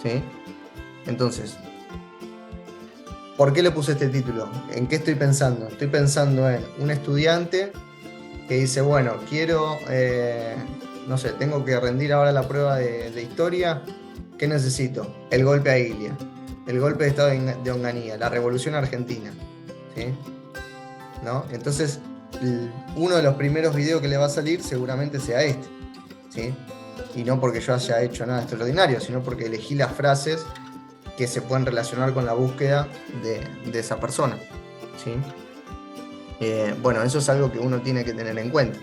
¿sí? Entonces, ¿por qué le puse este título? ¿En qué estoy pensando? Estoy pensando en un estudiante que dice, bueno, quiero, no sé, tengo que rendir ahora la prueba de historia. ¿Qué necesito? El golpe a Ilia, el golpe de Estado de Onganía, la Revolución Argentina, ¿sí? ¿No? Entonces, uno de los primeros videos que le va a salir seguramente sea este, ¿sí? Y no porque yo haya hecho nada extraordinario, sino porque elegí las frases que se pueden relacionar con la búsqueda de esa persona, ¿sí? Bueno, eso es algo que uno tiene que tener en cuenta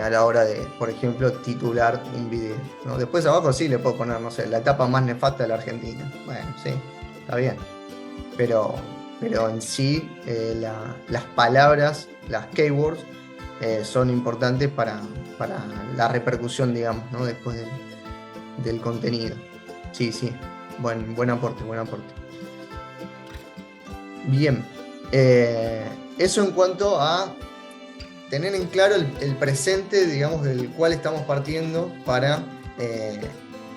a la hora de, por ejemplo, titular un video, ¿no? Después abajo sí le puedo poner, no sé, la etapa más nefasta de la Argentina. Bueno, sí, está bien. Pero en sí, las palabras, las keywords, son importantes para la repercusión, digamos, ¿no? Después del contenido. Sí, sí, buen aporte, buen aporte. Bien, eso en cuanto a tener en claro el presente, digamos, del cual estamos partiendo para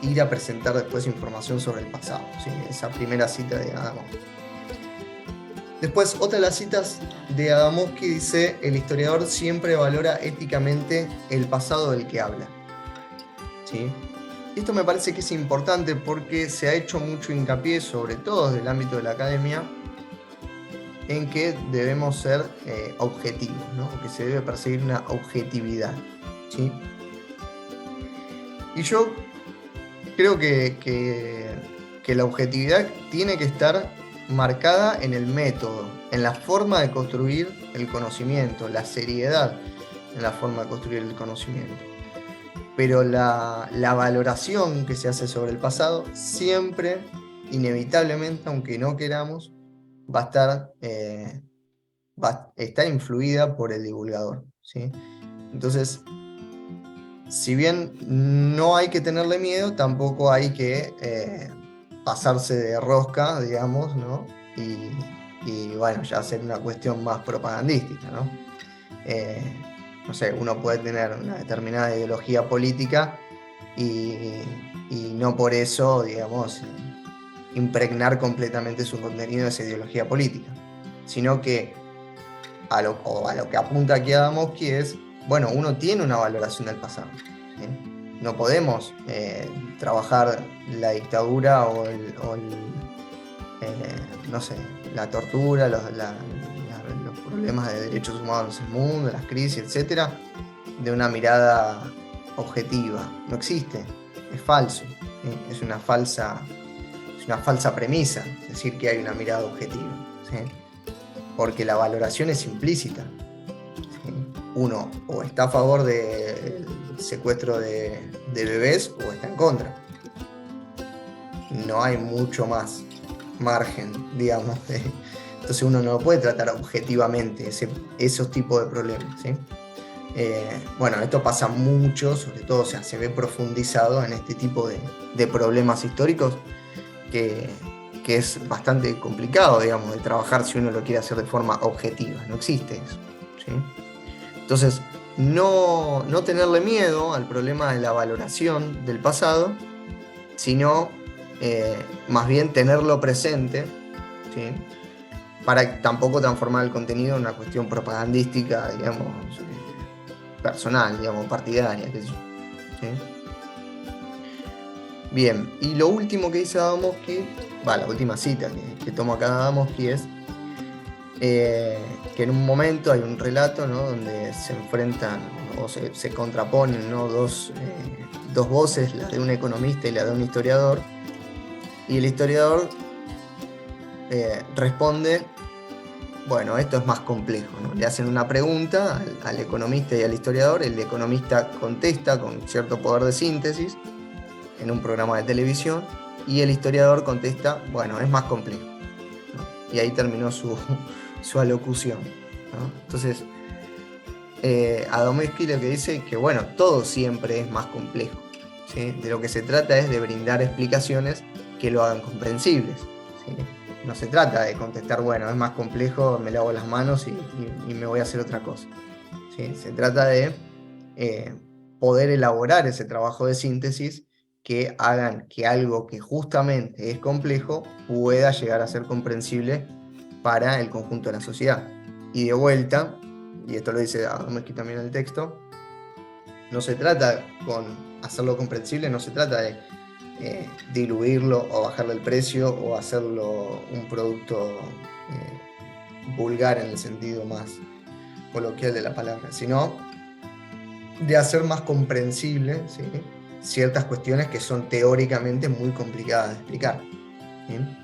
ir a presentar después información sobre el pasado, ¿sí? Esa primera cita de Adamowski. Después, otra de las citas de Adamowski dice: el historiador siempre valora éticamente el pasado del que habla, ¿sí? Esto me parece que es importante porque se ha hecho mucho hincapié, sobre todo desde el ámbito de la academia, en que debemos ser objetivos, ¿no? Que se debe perseguir una objetividad, ¿sí? Y yo creo que la objetividad tiene que estar marcada en el método, en la forma de construir el conocimiento, la seriedad en la forma de construir el conocimiento. Pero la valoración que se hace sobre el pasado siempre, inevitablemente, aunque no queramos, va a estar influida por el divulgador, ¿sí? Entonces, si bien no hay que tenerle miedo, tampoco hay que pasarse de rosca, digamos, ¿no? Y bueno, ya hacer una cuestión más propagandística, ¿no? No sé, uno puede tener una determinada ideología política y no por eso, digamos, impregnar completamente su contenido de esa ideología política, sino que a lo que apunta aquí Adamowski es, bueno, uno tiene una valoración del pasado, ¿sí? No podemos trabajar la dictadura no sé, la tortura, los problemas de derechos humanos en el mundo, las crisis, etcétera, de una mirada objetiva. No existe, es falso, ¿sí? Es una falsa premisa decir que hay una mirada objetiva, ¿sí? Porque la valoración es implícita, ¿sí? Uno o está a favor del secuestro de bebés o está en contra. No hay mucho más margen, digamos. Entonces uno no puede tratar objetivamente esos tipos de problemas, ¿sí? Bueno, esto pasa mucho, sobre todo, o sea, se ve profundizado en este tipo de problemas históricos que es bastante complicado, digamos, de trabajar si uno lo quiere hacer de forma objetiva. No existe eso, ¿sí? Entonces, no tenerle miedo al problema de la valoración del pasado, sino más bien tenerlo presente, ¿sí? Para tampoco transformar el contenido en una cuestión propagandística, digamos, personal, digamos, partidaria, qué sé yo, ¿sí? Bien, y lo último que dice Adamowski, la última cita que tomo acá de Adamowski es que en un momento hay un relato, ¿no? Donde se enfrentan o se contraponen, ¿no? dos voces, la de un economista y la de un historiador, y el historiador responde: bueno, esto es más complejo, ¿no? Le hacen una pregunta al economista y al historiador, el economista contesta con cierto poder de síntesis en un programa de televisión, y el historiador contesta: bueno, es más complejo, ¿no? Y ahí terminó su alocución, ¿no? Entonces, Adamowski lo que dice es que, bueno, todo siempre es más complejo, ¿sí? De lo que se trata es de brindar explicaciones que lo hagan comprensibles, ¿sí? No se trata de contestar, bueno, es más complejo, me lavo las manos y me voy a hacer otra cosa, ¿sí? Se trata de poder elaborar ese trabajo de síntesis que hagan que algo que justamente es complejo pueda llegar a ser comprensible para el conjunto de la sociedad. Y de vuelta, y esto lo dice Adamowski también en el texto, no se trata con hacerlo comprensible, no se trata de diluirlo o bajarle el precio o hacerlo un producto vulgar en el sentido más coloquial de la palabra, sino de hacer más comprensible, ¿sí?, ciertas cuestiones que son teóricamente muy complicadas de explicar, ¿Bien?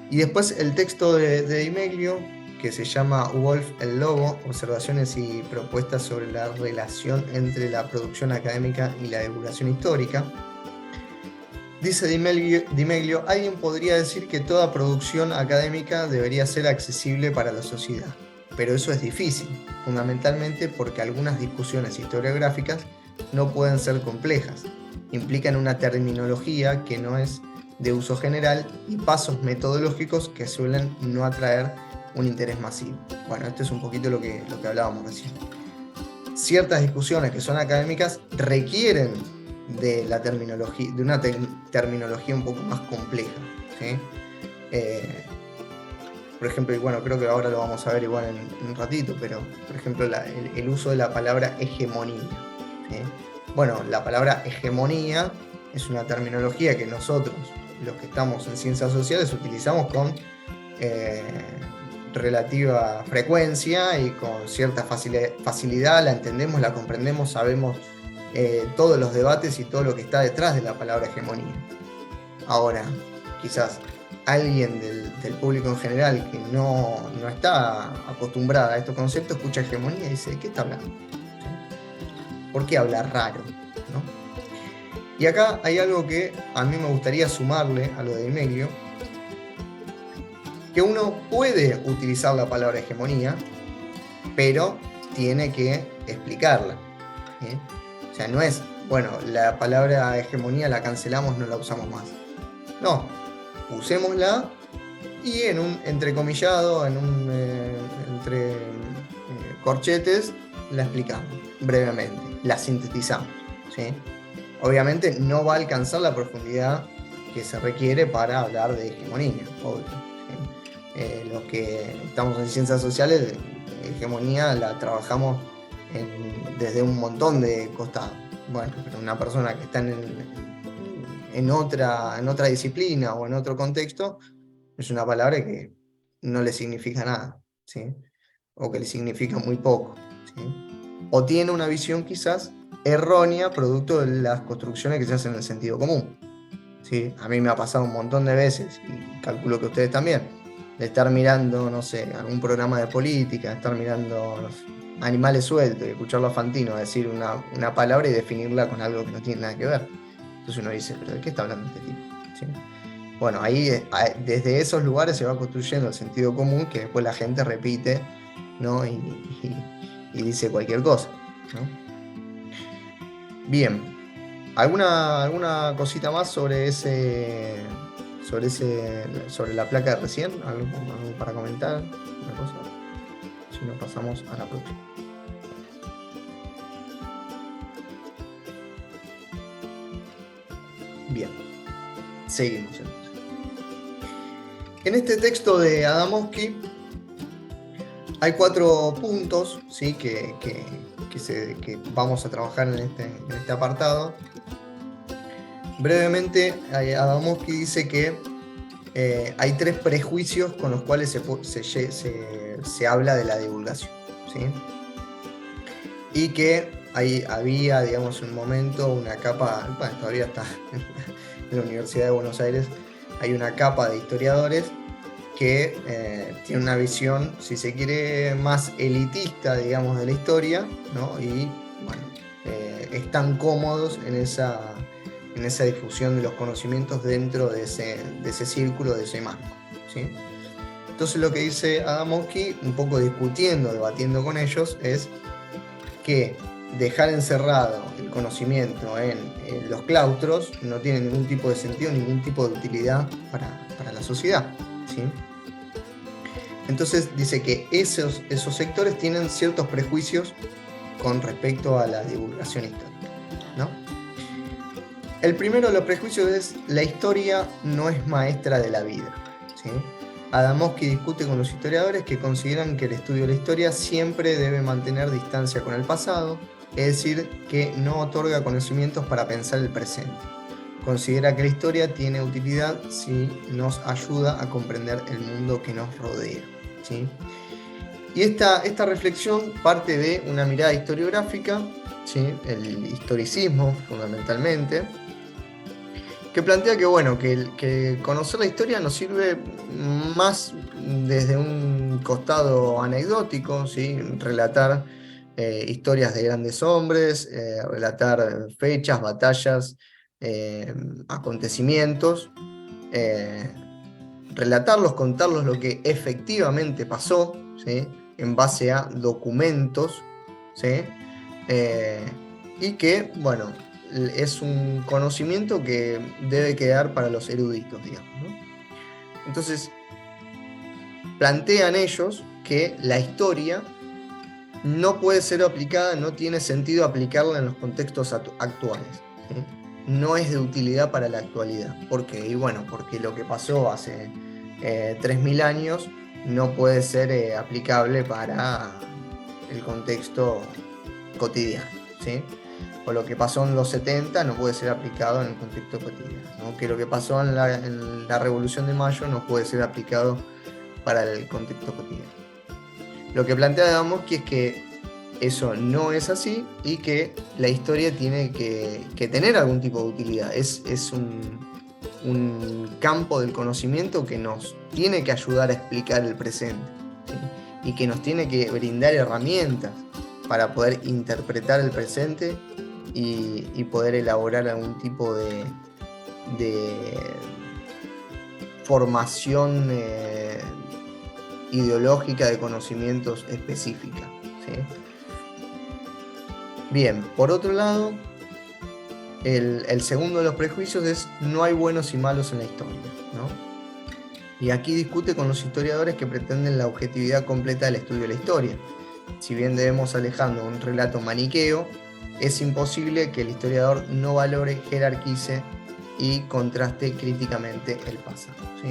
Y después el texto de Di Meglio, que se llama Wolf el Lobo, observaciones y propuestas sobre la relación entre la producción académica y la divulgación histórica. Dice Di Meglio, alguien podría decir que toda producción académica debería ser accesible para la sociedad, pero eso es difícil, fundamentalmente porque algunas discusiones historiográficas no pueden ser complejas, implican una terminología que no es de uso general y pasos metodológicos que suelen no atraer un interés masivo. Bueno, esto es un poquito lo que hablábamos recién. Ciertas discusiones que son académicas requieren de la terminología, de una terminología un poco más compleja, ¿sí? Por ejemplo, y bueno, creo que ahora lo vamos a ver igual en un ratito, pero por ejemplo el uso de la palabra hegemonía, ¿sí? Bueno, la palabra hegemonía es una terminología que nosotros, los que estamos en ciencias sociales, utilizamos con relativa frecuencia y con cierta facilidad, la entendemos, la comprendemos, sabemos todos los debates y todo lo que está detrás de la palabra hegemonía. Ahora, quizás alguien del público en general que no está acostumbrada a estos conceptos, escucha hegemonía y dice, ¿de qué está hablando? ¿Por qué habla raro? ¿No? Y acá hay algo que a mí me gustaría sumarle a lo de Di Meglio, que uno puede utilizar la palabra hegemonía, pero tiene que explicarla, ¿sí? O sea, no es, bueno, la palabra hegemonía la cancelamos, no la usamos más. No, usémosla y en un entrecomillado, entre corchetes, la explicamos brevemente, la sintetizamos, ¿sí? Obviamente no va a alcanzar la profundidad que se requiere para hablar de hegemonía, obvio, ¿sí? Los que estamos en ciencias sociales, hegemonía la trabajamos desde un montón de costados. Bueno, pero una persona que está en otra disciplina o en otro contexto, es una palabra que no le significa nada, ¿sí? O que le significa muy poco, ¿sí? O tiene una visión quizás errónea producto de las construcciones que se hacen en el sentido común, ¿sí? A mí me ha pasado un montón de veces, y calculo que ustedes también, de estar mirando, no sé, algún programa de política, de estar mirando Animales Sueltos y escucharlo a Fantino decir una palabra y definirla con algo que no tiene nada que ver. Entonces uno dice, ¿pero de qué está hablando este tipo? ¿Sí? Bueno, ahí desde esos lugares se va construyendo el sentido común que después la gente repite, ¿no? y dice cualquier cosa, ¿no? Bien, ¿alguna cosita más sobre la placa de recién? ¿Algo para comentar? ¿Una cosa? Si no, pasamos a la próxima. Bien, seguimos entonces. En este texto de Adamowski hay 4 puntos, ¿sí? que vamos a trabajar en este apartado. Brevemente, Adamowski dice que hay 3 prejuicios con los cuales se habla de la divulgación, ¿sí? Y que había, digamos, un momento, una capa, bueno, todavía está en la Universidad de Buenos Aires, hay una capa de historiadores que tiene una visión, si se quiere, más elitista, digamos, de la historia, ¿no? Y, bueno, están cómodos en esa difusión de los conocimientos dentro de ese círculo, de ese marco, ¿sí? Entonces lo que dice Adamowski, un poco discutiendo, debatiendo con ellos, es que dejar encerrado el conocimiento en los claustros no tiene ningún tipo de sentido, ningún tipo de utilidad para la sociedad, ¿sí? Entonces dice que esos sectores tienen ciertos prejuicios con respecto a la divulgación histórica, ¿no? El primero de los prejuicios es: la historia no es maestra de la vida, ¿sí? Adamowski discute con los historiadores que consideran que el estudio de la historia siempre debe mantener distancia con el pasado, es decir, que no otorga conocimientos para pensar el presente. Considera que la historia tiene utilidad si nos ayuda a comprender el mundo que nos rodea, ¿sí? Y esta reflexión parte de una mirada historiográfica, ¿sí? El historicismo fundamentalmente, que plantea que, bueno, que conocer la historia nos sirve más desde un costado anecdótico, ¿sí? Relatar historias de grandes hombres, relatar fechas, batallas, acontecimientos, relatarlos, contarlos lo que efectivamente pasó, ¿sí? En base a documentos, ¿sí? Y que, bueno, es un conocimiento que debe quedar para los eruditos, digamos, ¿no? Entonces, plantean ellos que la historia no puede ser aplicada, no tiene sentido aplicarla en los contextos actuales, ¿sí? No es de utilidad para la actualidad. ¿Por qué? Y bueno, porque lo que pasó hace 3.000 años no puede ser aplicable para el contexto cotidiano, ¿sí? O lo que pasó en los 70 no puede ser aplicado en el contexto cotidiano, ¿no? Que lo que pasó en la Revolución de Mayo no puede ser aplicado para el contexto cotidiano. Lo que planteamos que es que eso no es así y que la historia tiene que tener algún tipo de utilidad. Es un campo del conocimiento que nos tiene que ayudar a explicar el presente, ¿sí? Y que nos tiene que brindar herramientas para poder interpretar el presente y poder elaborar algún tipo de formación ideológica de conocimientos específica, ¿sí? Bien, por otro lado, el segundo de los prejuicios es: no hay buenos y malos en la historia, ¿no? Y aquí discute con los historiadores que pretenden la objetividad completa del estudio de la historia. Si bien debemos alejarnos de un relato maniqueo, es imposible que el historiador no valore, jerarquice y contraste críticamente el pasado, ¿sí?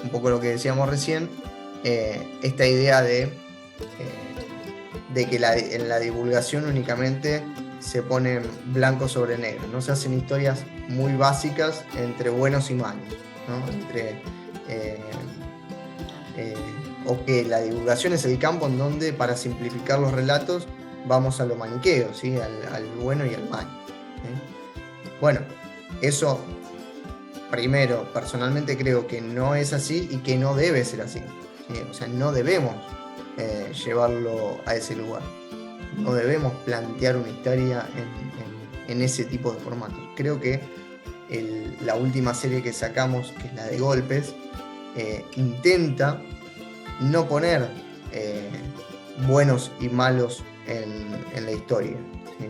Un poco lo que decíamos recién, esta idea de que en la divulgación únicamente se ponen blanco sobre negro, no se hacen historias muy básicas entre buenos y malos, ¿no? O que la divulgación es el campo en donde, para simplificar los relatos, vamos a lo maniqueo, ¿sí? al bueno y al mal, ¿sí? Bueno, eso primero, personalmente creo que no es así y que no debe ser así, ¿sí? O sea, no debemos llevarlo a ese lugar. No debemos plantear una historia en ese tipo de formatos. Creo que la última serie que sacamos, que es la de Golpes, intenta no poner buenos y malos en la historia, ¿sí?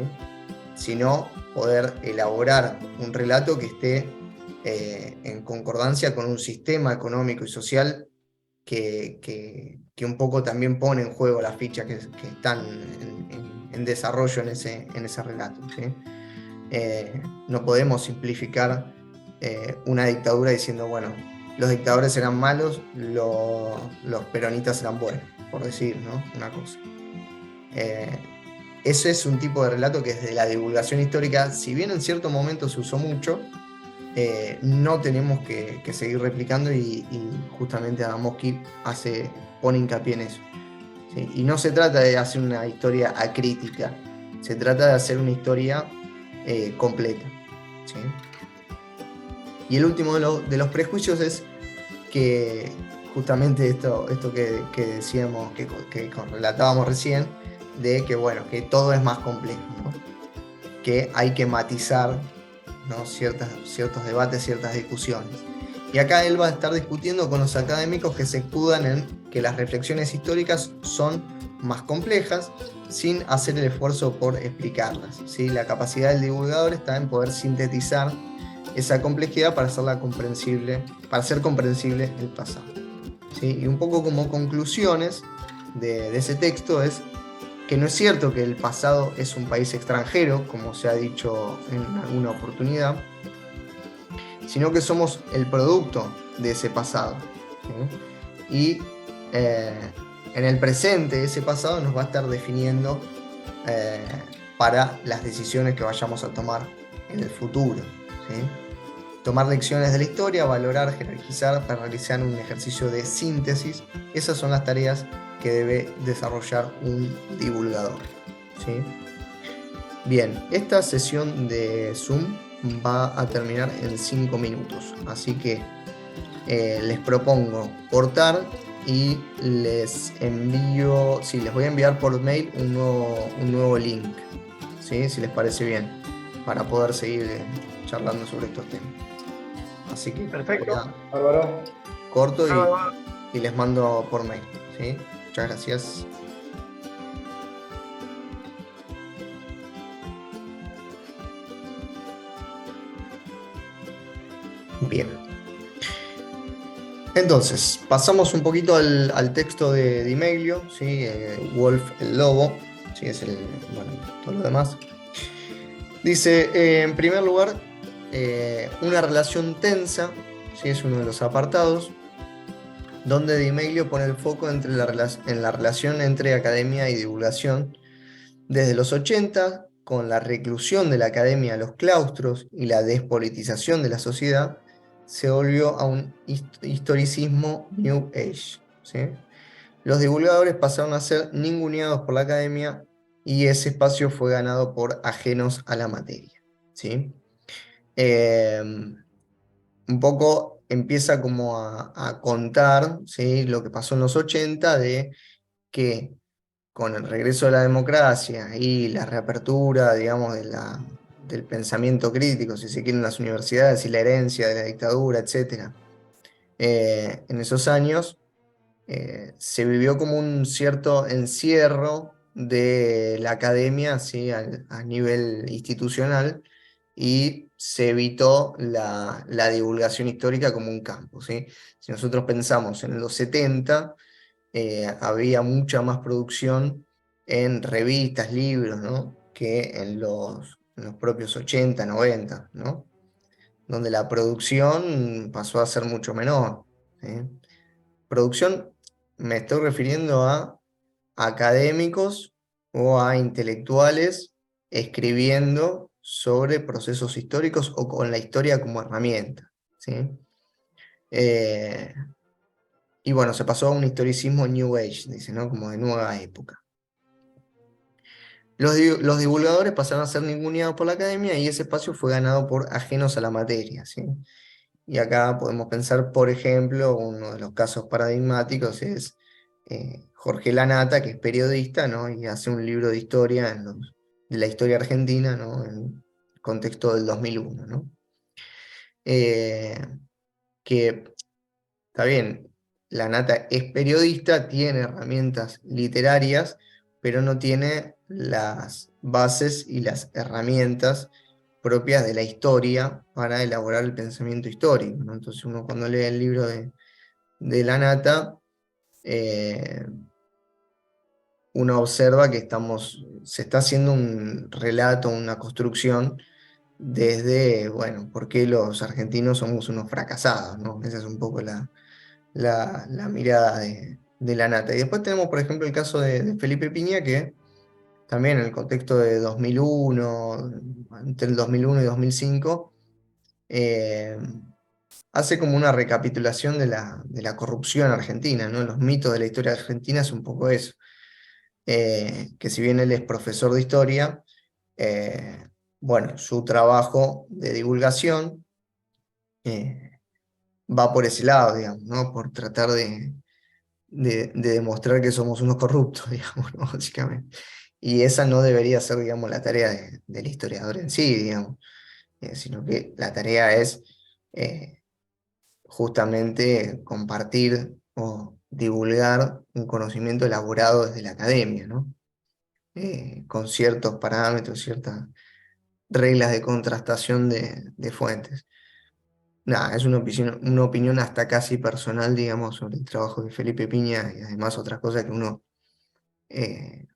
Sino poder elaborar un relato que esté en concordancia con un sistema económico y social que un poco también pone en juego las fichas que están en desarrollo en ese relato, ¿sí? No podemos simplificar una dictadura diciendo, bueno, los dictadores eran malos, los peronistas eran buenos, por decir, ¿no? Una cosa. Ese es un tipo de relato que desde la divulgación histórica, si bien en cierto momento se usó mucho, no tenemos que seguir replicando, y justamente Adamowski pone hincapié en eso, ¿sí? Y no se trata de hacer una historia acrítica, se trata de hacer una historia completa, ¿sí? Y el último de los prejuicios es que justamente esto que decíamos, que relatábamos recién, de que, bueno, que todo es más complejo, ¿no? Que hay que matizar, ¿no? ciertos debates, ciertas discusiones. Y acá él va a estar discutiendo con los académicos que se escudan en que las reflexiones históricas son más complejas, sin hacer el esfuerzo por explicarlas, ¿sí? La capacidad del divulgador está en poder sintetizar esa complejidad para hacer comprensible el pasado, ¿sí? Y un poco como conclusiones de ese texto es que no es cierto que el pasado es un país extranjero, como se ha dicho en alguna oportunidad, sino que somos el producto de ese pasado, ¿sí? Y en el presente ese pasado nos va a estar definiendo para las decisiones que vayamos a tomar en el futuro, ¿sí? Tomar lecciones de la historia, valorar, jerarquizar, para realizar un ejercicio de síntesis. Esas son las tareas que debe desarrollar un divulgador, ¿sí? Bien, esta sesión de Zoom va a terminar en 5 minutos. Así que les propongo cortar y les envío, sí, les voy a enviar por mail un nuevo link, ¿sí? Si les parece bien, para poder seguir charlando sobre estos temas. Así que Perfecto. Álvaro. corto y les mando por mail, ¿sí? Muchas gracias. Bien. Entonces, pasamos un poquito al texto de Di Meglio, ¿sí? Wolf el lobo, ¿sí? Es bueno, todo lo demás. Dice, en primer lugar, una relación tensa, ¿sí? Es uno de los apartados, donde Di Meglio pone el foco en la relación entre academia y divulgación. Desde los 80, con la reclusión de la academia a los claustros y la despolitización de la sociedad, se volvió a un historicismo New Age, ¿sí? Los divulgadores pasaron a ser ninguneados por la academia y ese espacio fue ganado por ajenos a la materia, ¿sí? Un poco empieza como a contar, ¿sí? Lo que pasó en los 80, de que con el regreso de la democracia y la reapertura, digamos, del pensamiento crítico, si se quiere, en las universidades y la herencia de la dictadura, etc. En esos años se vivió como un cierto encierro de la academia, ¿sí? A nivel institucional, y se evitó la divulgación histórica como un campo, ¿sí? Si nosotros pensamos en los 70, había mucha más producción en revistas, libros, ¿no? Que en los propios 80, 90, ¿no? Donde la producción pasó a ser mucho menor, ¿sí? Producción, me estoy refiriendo a académicos o a intelectuales escribiendo sobre procesos históricos o con la historia como herramienta, ¿sí? Y bueno, se pasó a un historicismo New Age, dice, ¿no? Como de nueva época. Los divulgadores pasaron a ser ninguneados por la academia y ese espacio fue ganado por ajenos a la materia, ¿sí? Y acá podemos pensar, por ejemplo, uno de los casos paradigmáticos es Jorge Lanata, que es periodista, ¿no? Y hace un libro de historia de la historia argentina, ¿no? En el contexto del 2001, ¿no? Que está bien, Lanata es periodista, tiene herramientas literarias, pero no tiene las bases y las herramientas propias de la historia para elaborar el pensamiento histórico, ¿no? Entonces uno cuando lee el libro de Lanata, uno observa que se está haciendo un relato, una construcción desde, bueno, por qué los argentinos somos unos fracasados, ¿no? Esa es un poco la mirada de Lanata. Y después tenemos, por ejemplo, el caso de Felipe Piña, que también en el contexto de 2001, entre el 2001 y 2005, eh, hace como una recapitulación de la corrupción argentina, ¿no? Los mitos de la historia argentina es un poco eso. Que si bien él es profesor de historia, bueno, su trabajo de divulgación va por ese lado, digamos, ¿no? Por tratar de demostrar que somos unos corruptos, digamos, ¿no? Básicamente. Y esa no debería ser, digamos, la tarea del historiador en sí, digamos, sino que la tarea es justamente compartir o divulgar un conocimiento elaborado desde la academia, ¿no? Con ciertos parámetros, ciertas reglas de contrastación de fuentes. Nada, es una opinión hasta casi personal, digamos, sobre el trabajo de Felipe Piña y además otras cosas que uno eh,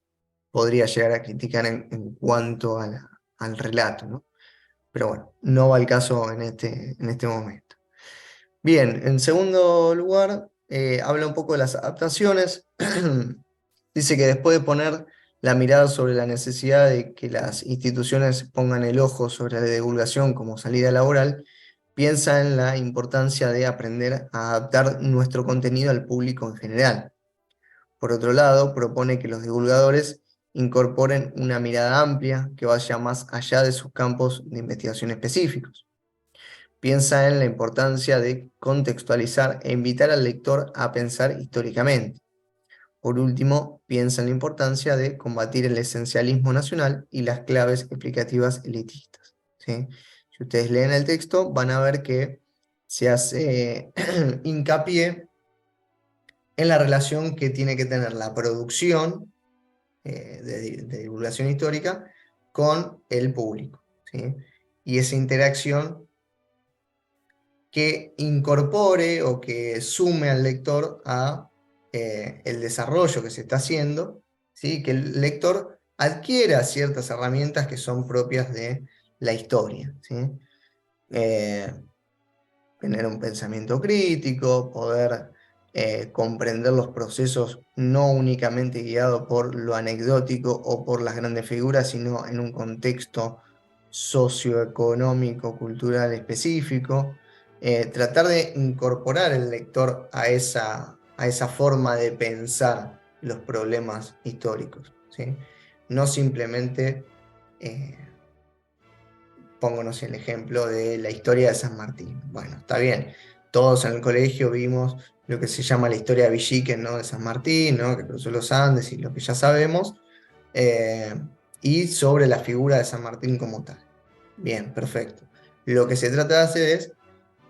podría llegar a criticar en cuanto al relato, ¿no? Pero bueno, no va al caso en este momento. Bien, en segundo lugar, habla un poco de las adaptaciones. Dice que después de poner la mirada sobre la necesidad de que las instituciones pongan el ojo sobre la divulgación como salida laboral, piensa en la importancia de aprender a adaptar nuestro contenido al público en general. Por otro lado, propone que los divulgadores incorporen una mirada amplia que vaya más allá de sus campos de investigación específicos. Piensa en la importancia de contextualizar e invitar al lector a pensar históricamente. Por último, piensa en la importancia de combatir el esencialismo nacional y las claves explicativas elitistas, ¿sí? Si ustedes leen el texto, van a ver que se hace hincapié en la relación que tiene que tener la producción de divulgación histórica con el público, ¿sí? Y esa interacción que incorpore o que sume al lector a el desarrollo que se está haciendo, ¿sí? Que el lector adquiera ciertas herramientas que son propias de la historia, ¿sí? Eh, Tener un pensamiento crítico, poder comprender los procesos no únicamente guiado por lo anecdótico o por las grandes figuras, sino en un contexto socioeconómico, cultural específico. Tratar de incorporar el lector a esa forma de pensar los problemas históricos, ¿sí? No simplemente pónganos el ejemplo de la historia de San Martín. Bueno, está bien, todos en el colegio vimos lo que se llama la historia de Villiquen, ¿no? De San Martín, ¿no? Que cruzó los Andes y lo que ya sabemos, eh, y sobre la figura de San Martín como tal. Bien, perfecto. Lo que se trata de hacer es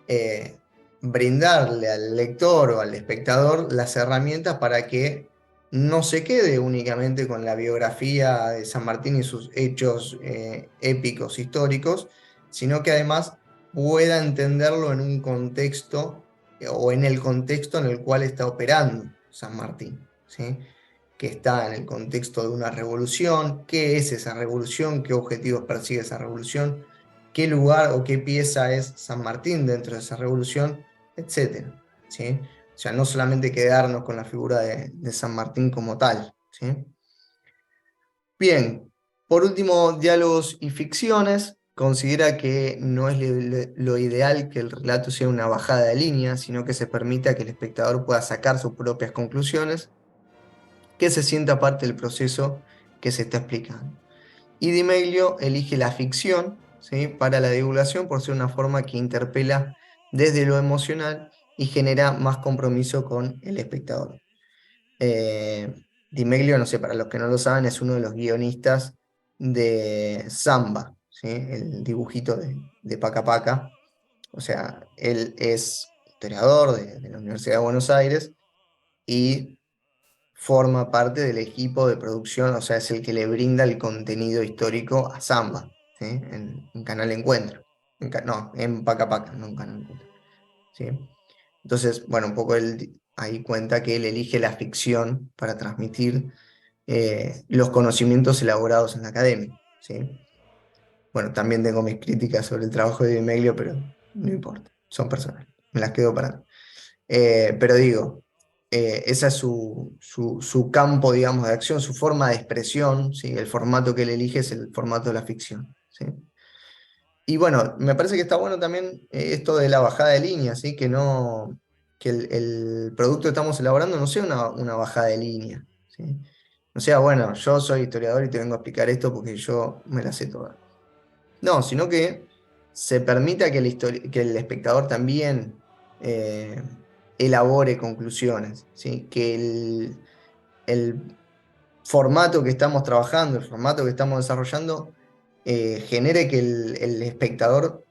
eh, brindarle al lector o al espectador las herramientas para que no se quede únicamente con la biografía de San Martín y sus hechos épicos históricos, sino que además pueda entenderlo en un contexto o en el contexto en el cual está operando San Martín, ¿sí? Que está en el contexto de una revolución, qué es esa revolución, qué objetivos persigue esa revolución, qué lugar o qué pieza es San Martín dentro de esa revolución, etc. ¿Sí? O sea, no solamente quedarnos con la figura de San Martín como tal, ¿sí? Bien, por último, diálogos y ficciones. Considera que no es lo ideal que el relato sea una bajada de línea, sino que se permita que el espectador pueda sacar sus propias conclusiones, que se sienta parte del proceso que se está explicando. Y Di Meglio elige la ficción, ¿sí? Para la divulgación por ser una forma que interpela desde lo emocional y genera más compromiso con el espectador. Di Meglio, no sé, para los que no lo saben, es uno de los guionistas de Samba, ¿sí? El dibujito de Paca Paca. O sea, él es historiador de la Universidad de Buenos Aires y forma parte del equipo de producción, o sea, es el que le brinda el contenido histórico a Samba, ¿sí? En Canal Encuentro. No, en Paca Paca, no en Canal Encuentro, ¿sí? Entonces, bueno, un poco él ahí cuenta que él elige la ficción para transmitir los conocimientos elaborados en la academia, ¿sí? Bueno, también tengo mis críticas sobre el trabajo de Di Meglio, pero no importa, son personales, me las quedo para mí. Pero digo, ese es su campo, digamos, de acción, su forma de expresión, ¿sí? El formato que él elige es el formato de la ficción, ¿sí? Y bueno, me parece que está bueno también esto de la bajada de línea, ¿sí? Que no, que el producto que estamos elaborando no sea una bajada de línea, ¿sí? No sea, bueno, yo soy historiador y te vengo a explicar esto porque yo me la sé toda. No, sino que se permita que que el espectador también eh, elabore conclusiones, ¿sí? Que el formato que estamos trabajando, el formato que estamos desarrollando, genere que el espectador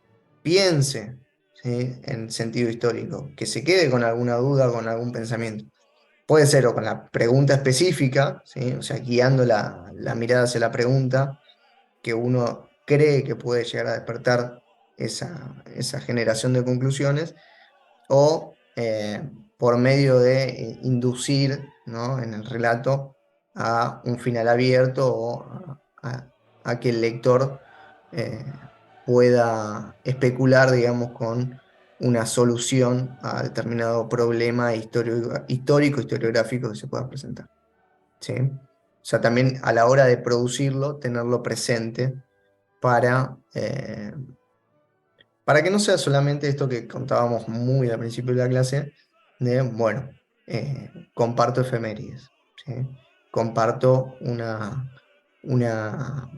piense, ¿sí? En sentido histórico, que se quede con alguna duda, con algún pensamiento. Puede ser o con la pregunta específica, ¿sí? O sea, guiando la mirada hacia la pregunta que uno cree que puede llegar a despertar esa generación de conclusiones, o por medio de inducir, ¿no? En el relato a un final abierto o a que el lector eh, pueda especular, digamos, con una solución a determinado problema histórico, historiográfico que se pueda presentar, ¿sí? O sea, también a la hora de producirlo, tenerlo presente para que no sea solamente esto que contábamos muy al principio de la clase, de, bueno, comparto efemérides, ¿sí? Comparto una,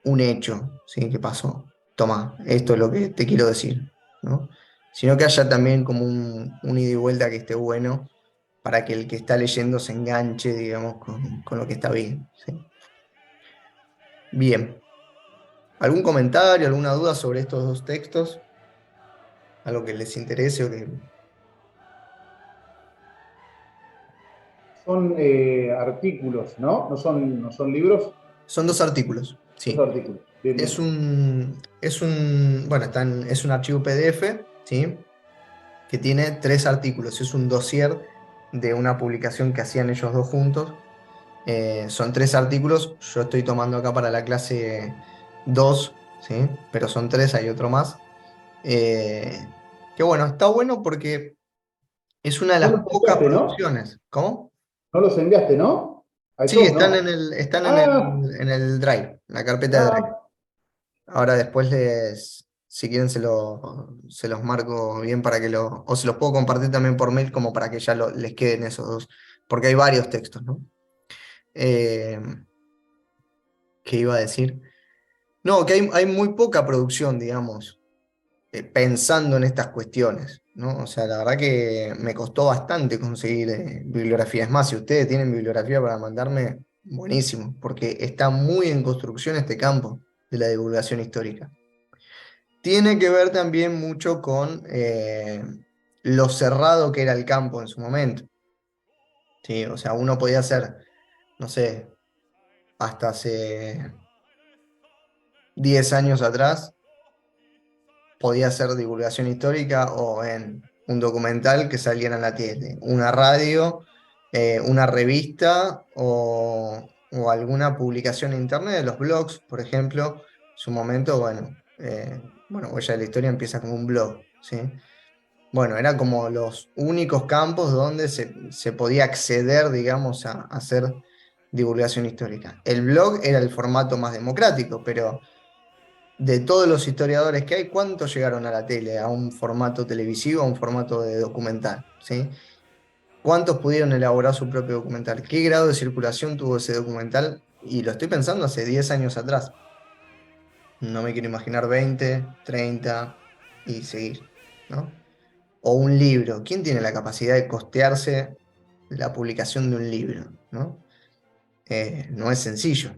un hecho, ¿sí? Que pasó. Toma, esto es lo que te quiero decir, ¿no? Sino que haya también como un ida y vuelta que esté bueno para que el que está leyendo se enganche, digamos, con lo que está bien, ¿sí? Bien. ¿Algún comentario, alguna duda sobre estos dos textos? ¿Algo que les interese o que... Son artículos, ¿no? No son libros, Son dos artículos, dos sí. artículos. Bien, Es bien. bueno, es un archivo PDF, ¿sí? Que tiene tres artículos. Es un dossier de una publicación que hacían ellos dos juntos. Son tres artículos. Yo estoy tomando acá para la clase dos, ¿sí? Pero son tres, hay otro más. Eh, que bueno, está bueno porque es una de No las los pocas enviaste, ¿no? producciones. ¿Cómo? No los enviaste, ¿no? A Sí, todos, no. están Ah, en el Drive, en la carpeta de Drive. ah, Ahora después si quieren se los marco bien para que o se los puedo compartir también por mail como para que ya les queden esos dos, porque hay varios textos, ¿no? Eh, ¿Qué iba a decir? No, que hay muy poca producción, digamos, pensando en estas cuestiones, ¿no? O sea, la verdad que me costó bastante conseguir bibliografía. Es más, si ustedes tienen bibliografía para mandarme, buenísimo, porque está muy en construcción este campo de la divulgación histórica. Tiene que ver también mucho con lo cerrado que era el campo en su momento. ¿Sí? O sea, uno podía hacer, no sé, hasta hace 10 años atrás, podía hacer divulgación histórica o en un documental que saliera en la tele, una radio, una revista o alguna publicación en internet, los blogs, por ejemplo. En su momento, bueno, Huella de la Historia empieza como un blog, ¿sí? Bueno, era como los únicos campos donde se podía acceder, digamos, a hacer divulgación histórica. El blog era el formato más democrático, pero de todos los historiadores que hay, ¿cuántos llegaron a la tele, a un formato televisivo, a un formato de documental? ¿Sí? ¿Cuántos pudieron elaborar su propio documental? ¿Qué grado de circulación tuvo ese documental? Y lo estoy pensando hace 10 años atrás. No me quiero imaginar 20, 30 y seguir, ¿no? O un libro. ¿Quién tiene la capacidad de costearse la publicación de un libro? ¿No? No es sencillo.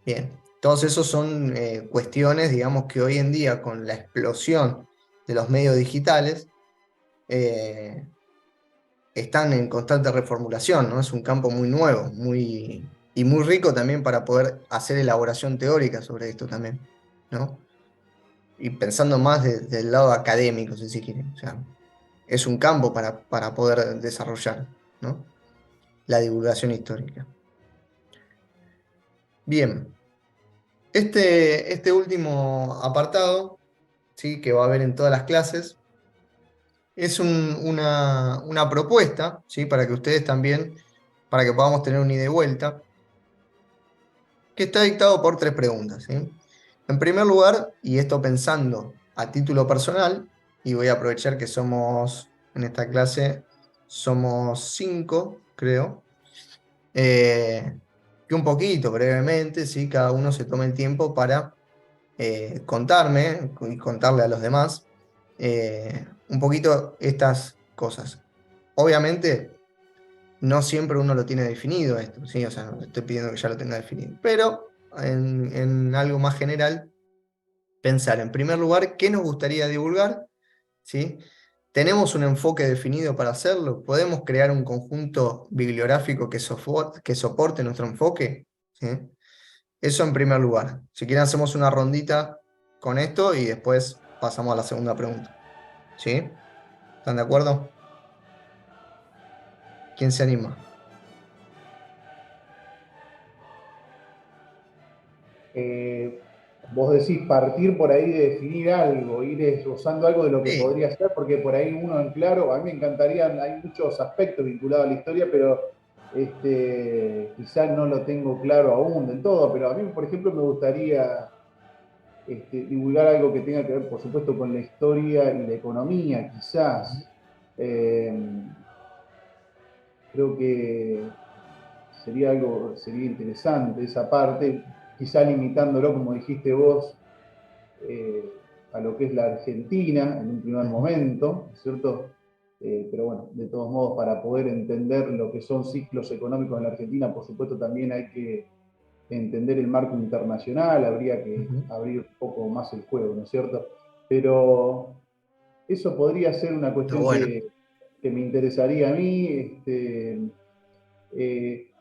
Bien, todos esos son cuestiones, digamos, que hoy en día, con la explosión de los medios digitales, eh, están en constante reformulación, ¿no? Es un campo muy nuevo, y muy rico también para poder hacer elaboración teórica sobre esto también, ¿no? Y pensando más del lado académico, si se quiere. O sea, es un campo para poder desarrollar, ¿no? La divulgación histórica. Bien, este último apartado, ¿sí? Que va a haber en todas las clases, es una propuesta, ¿sí? Para que ustedes también, para que podamos tener un ida y vuelta, que está dictado por tres preguntas, ¿sí? En primer lugar, y esto pensando a título personal, y voy a aprovechar que somos, en esta clase, somos cinco, creo, eh, que un poquito, brevemente, ¿sí? Cada uno se tome el tiempo para contarme y contarle a los demás un poquito estas cosas. Obviamente, no siempre uno lo tiene definido esto, ¿sí? O sea, no estoy pidiendo que ya lo tenga definido, pero en algo más general, pensar en primer lugar qué nos gustaría divulgar, ¿sí? ¿Tenemos un enfoque definido para hacerlo? ¿Podemos crear un conjunto bibliográfico que soporte nuestro enfoque? ¿Sí? Eso en primer lugar. Si quieren hacemos una rondita con esto y después pasamos a la segunda pregunta. ¿Sí? ¿Están de acuerdo? ¿Quién se anima? eh, vos decís partir por ahí de definir algo, ir esbozando algo de lo que Sí, podría ser, porque por ahí uno en claro, a mí me encantaría, hay muchos aspectos vinculados a la historia, pero quizás no lo tengo claro aún del todo, pero a mí, por ejemplo, me gustaría divulgar algo que tenga que ver, por supuesto, con la historia y la economía, quizás. Eh, Creo que sería interesante esa parte, quizá limitándolo, como dijiste vos, a lo que es la Argentina en un primer momento, ¿cierto? Pero bueno, de todos modos, para poder entender lo que son ciclos económicos en la Argentina, por supuesto también hay que entender el marco internacional, habría que abrir un poco más el juego, ¿no es cierto? Pero eso podría ser una Está cuestión bueno. que me interesaría a mí.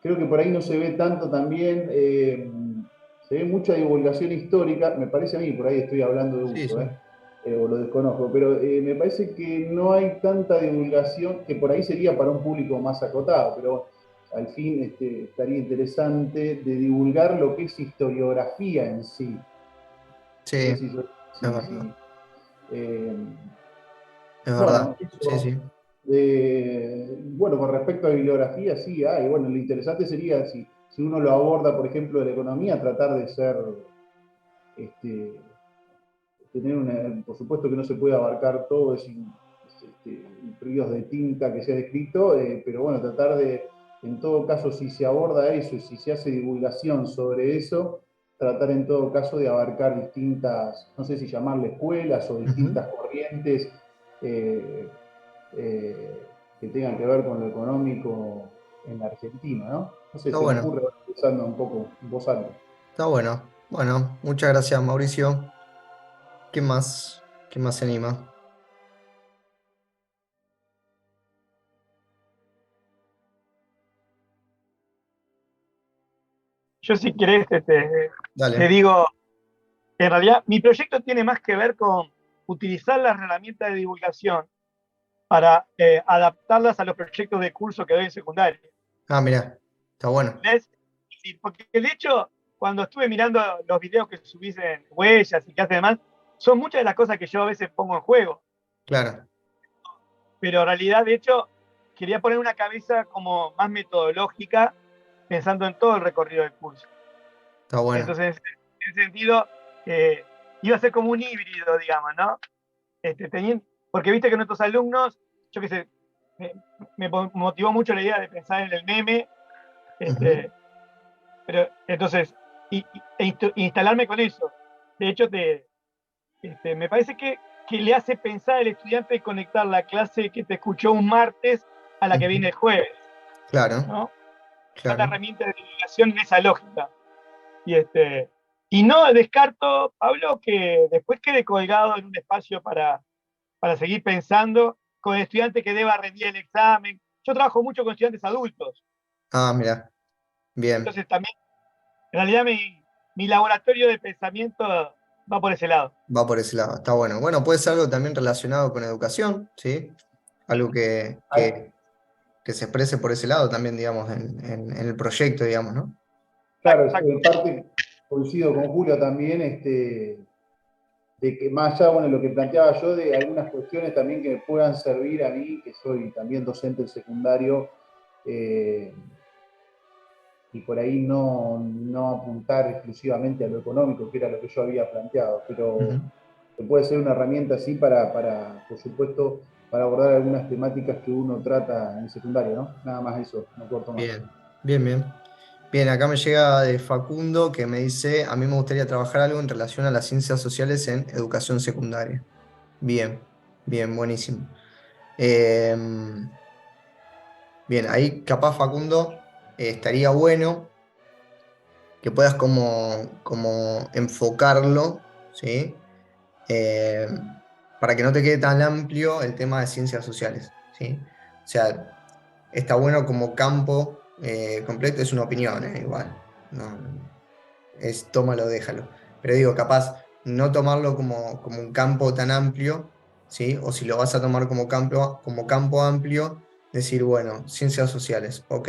Creo que por ahí no se ve tanto también, se ve mucha divulgación histórica, me parece a mí, por ahí estoy hablando de Sí, gusto, sí. o lo desconozco, pero me parece que no hay tanta divulgación, que por ahí sería para un público más acotado, pero al fin estaría interesante de divulgar lo que es historiografía en sí. Sí, No sé es si, verdad. eh, Es verdad. bueno, Sí, eso. sí. Bueno, con respecto a bibliografía, sí hay. Bueno, lo interesante sería si uno lo aborda, por ejemplo, de la economía, tratar de ser, este, tener una, por supuesto que no se puede abarcar todo, ríos de tinta que se ha descrito, pero bueno, tratar de, en todo caso, si se aborda eso y si se hace divulgación sobre eso, tratar en todo caso de abarcar distintas, no sé si llamarle escuelas o Ujú. distintas corrientes eh, eh, que tengan que ver con lo económico en la Argentina, ¿no? No sé, Está se me bueno. ocurre pensando un poco en voz alta. Está bueno. Bueno, muchas gracias, Mauricio. ¿Qué más? ¿Qué más se anima? Yo si querés, te Dale. digo, en realidad mi proyecto tiene más que ver con utilizar las herramientas de divulgación para adaptarlas a los proyectos de curso que doy en secundaria. Ah, mirá. Está bueno. ¿Entendés? Sí, porque de hecho, cuando estuve mirando los videos que subís en Huellas y que hace demás, son muchas de las cosas que yo a veces pongo en juego. Claro. Pero en realidad, de hecho, quería poner una cabeza como más metodológica, pensando en todo el recorrido del curso. Está bueno. Entonces, en ese sentido, eh, iba a ser como un híbrido, digamos, ¿no? Porque viste que nuestros alumnos, yo qué sé, me, me motivó mucho la idea de pensar en el meme, Ujú. este, pero entonces, instalarme con eso. De hecho, me parece que le hace pensar al estudiante conectar la clase que te escuchó un martes a la que Ujú. viene el jueves, Claro, ¿no? Usar la claro. herramienta de divulgación en esa lógica. Y, y no descarto, Pablo, que después quede colgado en un espacio para seguir pensando con el estudiante que deba rendir el examen. Yo trabajo mucho con estudiantes adultos, Ah, mira. Bien. entonces también, en realidad, mi laboratorio de pensamiento va por ese lado. Va por ese lado. Está bueno. Bueno, puede ser algo también relacionado con educación, ¿sí? Algo que se exprese por ese lado también, digamos, en el proyecto, digamos, ¿no? Claro, Exacto. en parte coincido con Julio también, de que más allá, bueno, lo que planteaba yo, de algunas cuestiones también que me puedan servir a mí, que soy también docente en secundario, eh, y por ahí no apuntar exclusivamente a lo económico, que era lo que yo había planteado, pero Ujú. que puede ser una herramienta así por supuesto, para abordar algunas temáticas que uno trata en secundario, ¿no? Nada más eso, no corto más. Bien, bien, bien. Bien, acá me llega de Facundo que me dice, a mí me gustaría trabajar algo en relación a las ciencias sociales en educación secundaria. Bien, bien, buenísimo. Em, bien, ahí capaz Facundo, estaría bueno que puedas como enfocarlo, ¿sí? Para que no te quede tan amplio el tema de ciencias sociales, ¿sí? O sea, está bueno como campo completo, es una opinión, igual. No, es tómalo, déjalo. Pero digo, capaz no tomarlo como un campo tan amplio, ¿sí? O si lo vas a tomar como campo amplio, decir, bueno, ciencias sociales, ok,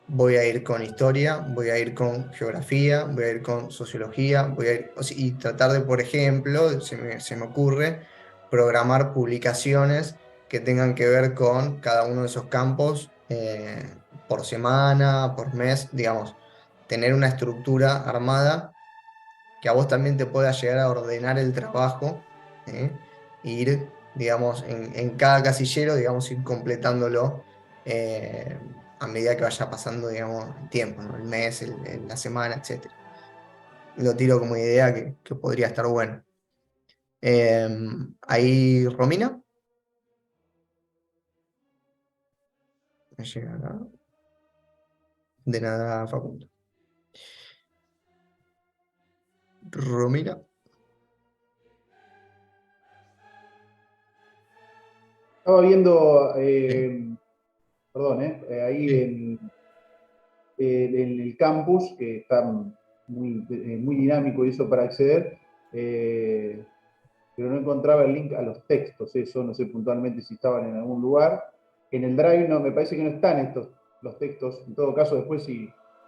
voy a ir con historia, voy a ir con geografía, voy a ir con sociología, voy a ir, y tratar de, por ejemplo, se me ocurre, programar publicaciones que tengan que ver con cada uno de esos campos por semana, por mes, digamos tener una estructura armada que a vos también te pueda llegar a ordenar el trabajo, ¿eh? E ir, digamos, en cada casillero, digamos, ir completándolo. a medida que vaya pasando, digamos, el tiempo, ¿no? El mes, la semana, etc. Lo tiro como idea que podría estar bueno. Ahí, Romina. Me llega acá. De nada, Facundo. Romina. Estaba viendo, Sí. perdón, ahí Sí. en el campus, que está muy dinámico y eso para acceder, pero no encontraba el link a los textos, eso no sé puntualmente si estaban en algún lugar. En el Drive no, me parece que no están los textos, en todo caso después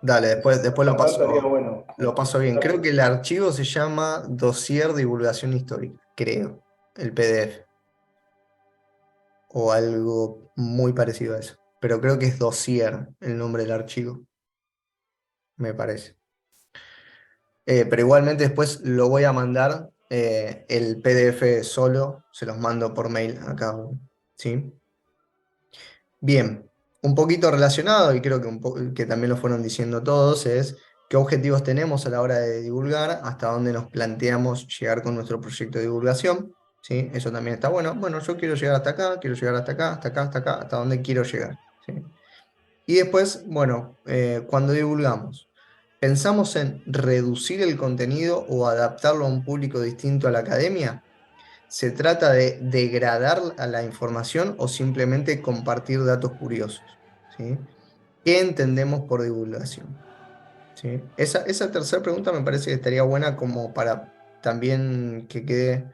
Dale, si después pasar estaría bueno. lo paso bien. Creo que el archivo se llama Dossier Divulgación Histórica, creo, el PDF. O algo muy parecido a eso. Pero creo que es Dossier el nombre del archivo, me parece. Pero igualmente después lo voy a mandar, el PDF solo, se los mando por mail a cada uno. ¿Sí? Bien, un poquito relacionado, y creo que, que también lo fueron diciendo todos, es qué objetivos tenemos a la hora de divulgar, hasta dónde nos planteamos llegar con nuestro proyecto de divulgación. ¿Sí? Eso también está bueno. Bueno, yo quiero llegar hasta acá, quiero llegar hasta acá, hasta acá, hasta acá, hasta dónde quiero llegar. ¿Sí? Y después, bueno, cuando divulgamos, ¿pensamos en reducir el contenido o adaptarlo a un público distinto a la academia? ¿Se trata de degradar a la información o simplemente compartir datos curiosos? ¿Sí? ¿Qué entendemos por divulgación? ¿Sí? Esa tercera pregunta me parece que estaría buena como para también que quede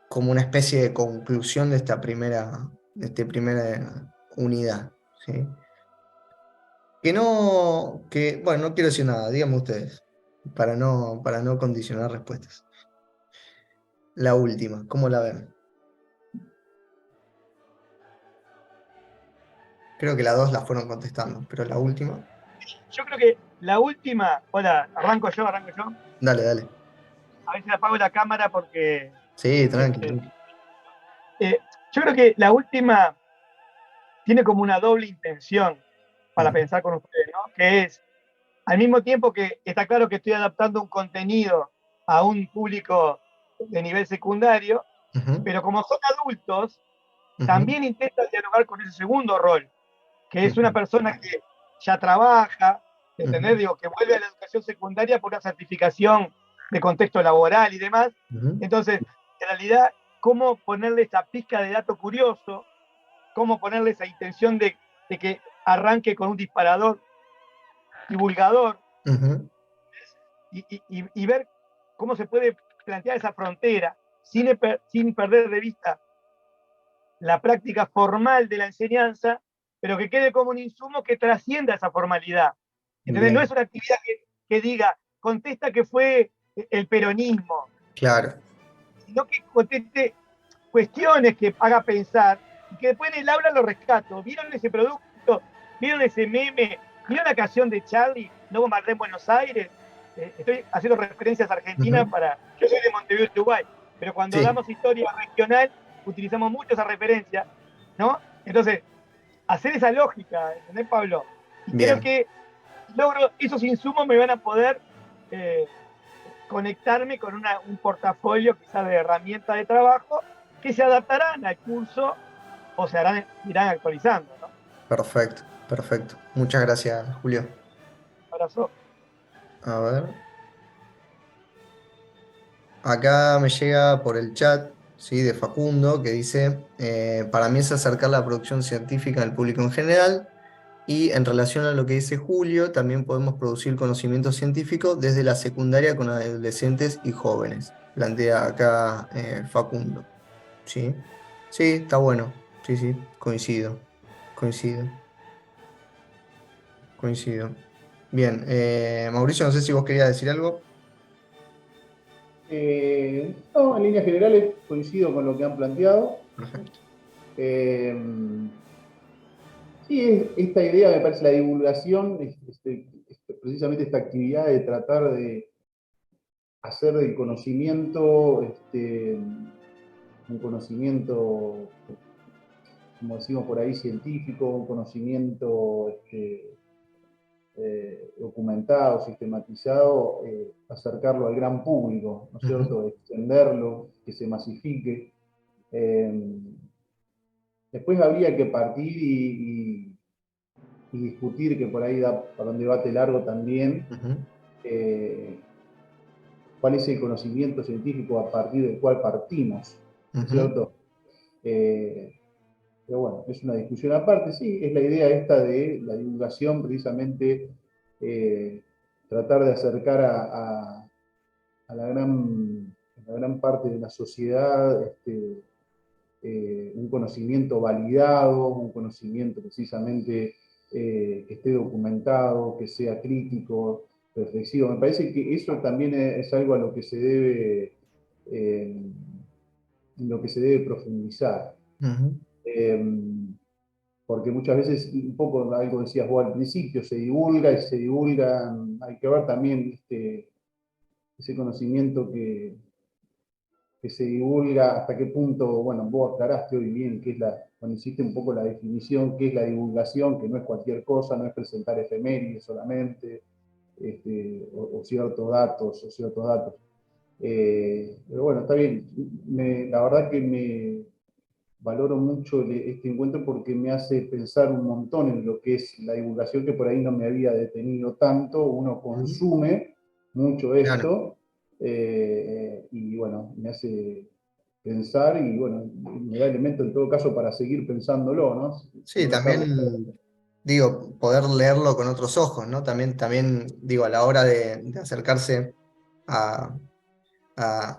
como una especie de conclusión de esta primera unidad. ¿Sí? Bueno, no quiero decir nada, díganme ustedes, para no condicionar respuestas. La última, ¿cómo la ven? Creo que las dos la fueron contestando, pero la última, Yo creo que la última, hola, arranco yo. dale, dale. A ver si apago la cámara porque Sí, tranqui, este, tranqui. eh, yo creo que la última tiene como una doble intención para Mm, pensar con ustedes, ¿no? Que es, al mismo tiempo que está claro que estoy adaptando un contenido a un público de nivel secundario, ujú, pero como son adultos, ujú, también intentan dialogar con ese segundo rol, que es una ujú, persona que ya trabaja, ¿entendés? ujú, Digo, que vuelve a la educación secundaria por una certificación de contexto laboral y demás. ujú, Entonces, en realidad, ¿cómo ponerle esa pizca de dato curioso? ¿Cómo ponerle esa intención de que arranque con un disparador divulgador ujú. y ver cómo se puede plantear esa frontera sin perder de vista la práctica formal de la enseñanza, pero que quede como un insumo que trascienda esa formalidad. ¿Entendés? No es Bien, una actividad que diga, contesta que fue el peronismo, claro. sino que conteste cuestiones que haga pensar y que después en el aula lo rescato. ¿Vieron ese producto? ¿Vieron ese meme? ¿Vieron la canción de Charlie, No bombardé en Buenos Aires? Estoy haciendo referencias a Argentina Ujú. para... Yo soy de Montevideo, Uruguay, pero cuando Sí, damos historia regional utilizamos mucho esa referencia, ¿no? Entonces, hacer esa lógica, ¿entendés, Pablo? Y creo bien, que si logro esos insumos me van a poder eh, conectarme con un portafolio quizás de herramientas de trabajo que se adaptarán al curso o irán actualizando, ¿no? perfecto, perfecto. Muchas gracias, Julio. Abrazo. A ver. Acá me llega por el chat, ¿sí? De Facundo, que dice, para mí es acercar la producción científica al público en general, y en relación a lo que dice Julio, también podemos producir conocimiento científico desde la secundaria con adolescentes y jóvenes. Plantea acá, Facundo, ¿sí? Sí, está bueno, sí, sí, coincido, coincido, coincido. Bien, Mauricio, no sé si vos querías decir algo. No, en líneas generales coincido con lo que han planteado. Perfecto. Eh, sí, esta idea me parece la divulgación, precisamente esta actividad de tratar de hacer del conocimiento un conocimiento como decimos por ahí, científico, un conocimiento documentado, sistematizado, acercarlo al gran público, ¿no es cierto? Extenderlo, que se masifique. Después habría que partir y discutir, que por ahí da para un debate largo también, cuál es el conocimiento científico a partir del cual partimos, ¿no es cierto? Pero bueno, es una discusión aparte, sí, es la idea esta de la divulgación, precisamente tratar de acercar a la gran parte de la sociedad un conocimiento validado, un conocimiento precisamente que esté documentado, que sea crítico, reflexivo. Me parece que eso también es algo a lo que se debe, lo que se debe profundizar. Porque muchas veces, un poco algo decías vos al principio, se divulga y se divulga, hay que ver también ese conocimiento que se divulga, hasta qué punto, bueno, vos aclaraste hoy bien cuando hiciste un poco la definición, qué es la divulgación, que no es cualquier cosa, no es presentar efemérides solamente, o ciertos datos. Pero bueno, está bien. La verdad que me valoro mucho este encuentro porque me hace pensar un montón en lo que es la divulgación, que por ahí no me había detenido tanto. Uno consume mucho esto, y bueno, me hace pensar y bueno, me da elemento en todo caso para seguir pensándolo, ¿no? Sí, también, digo, poder leerlo con otros ojos, ¿no? También digo, a la hora de acercarse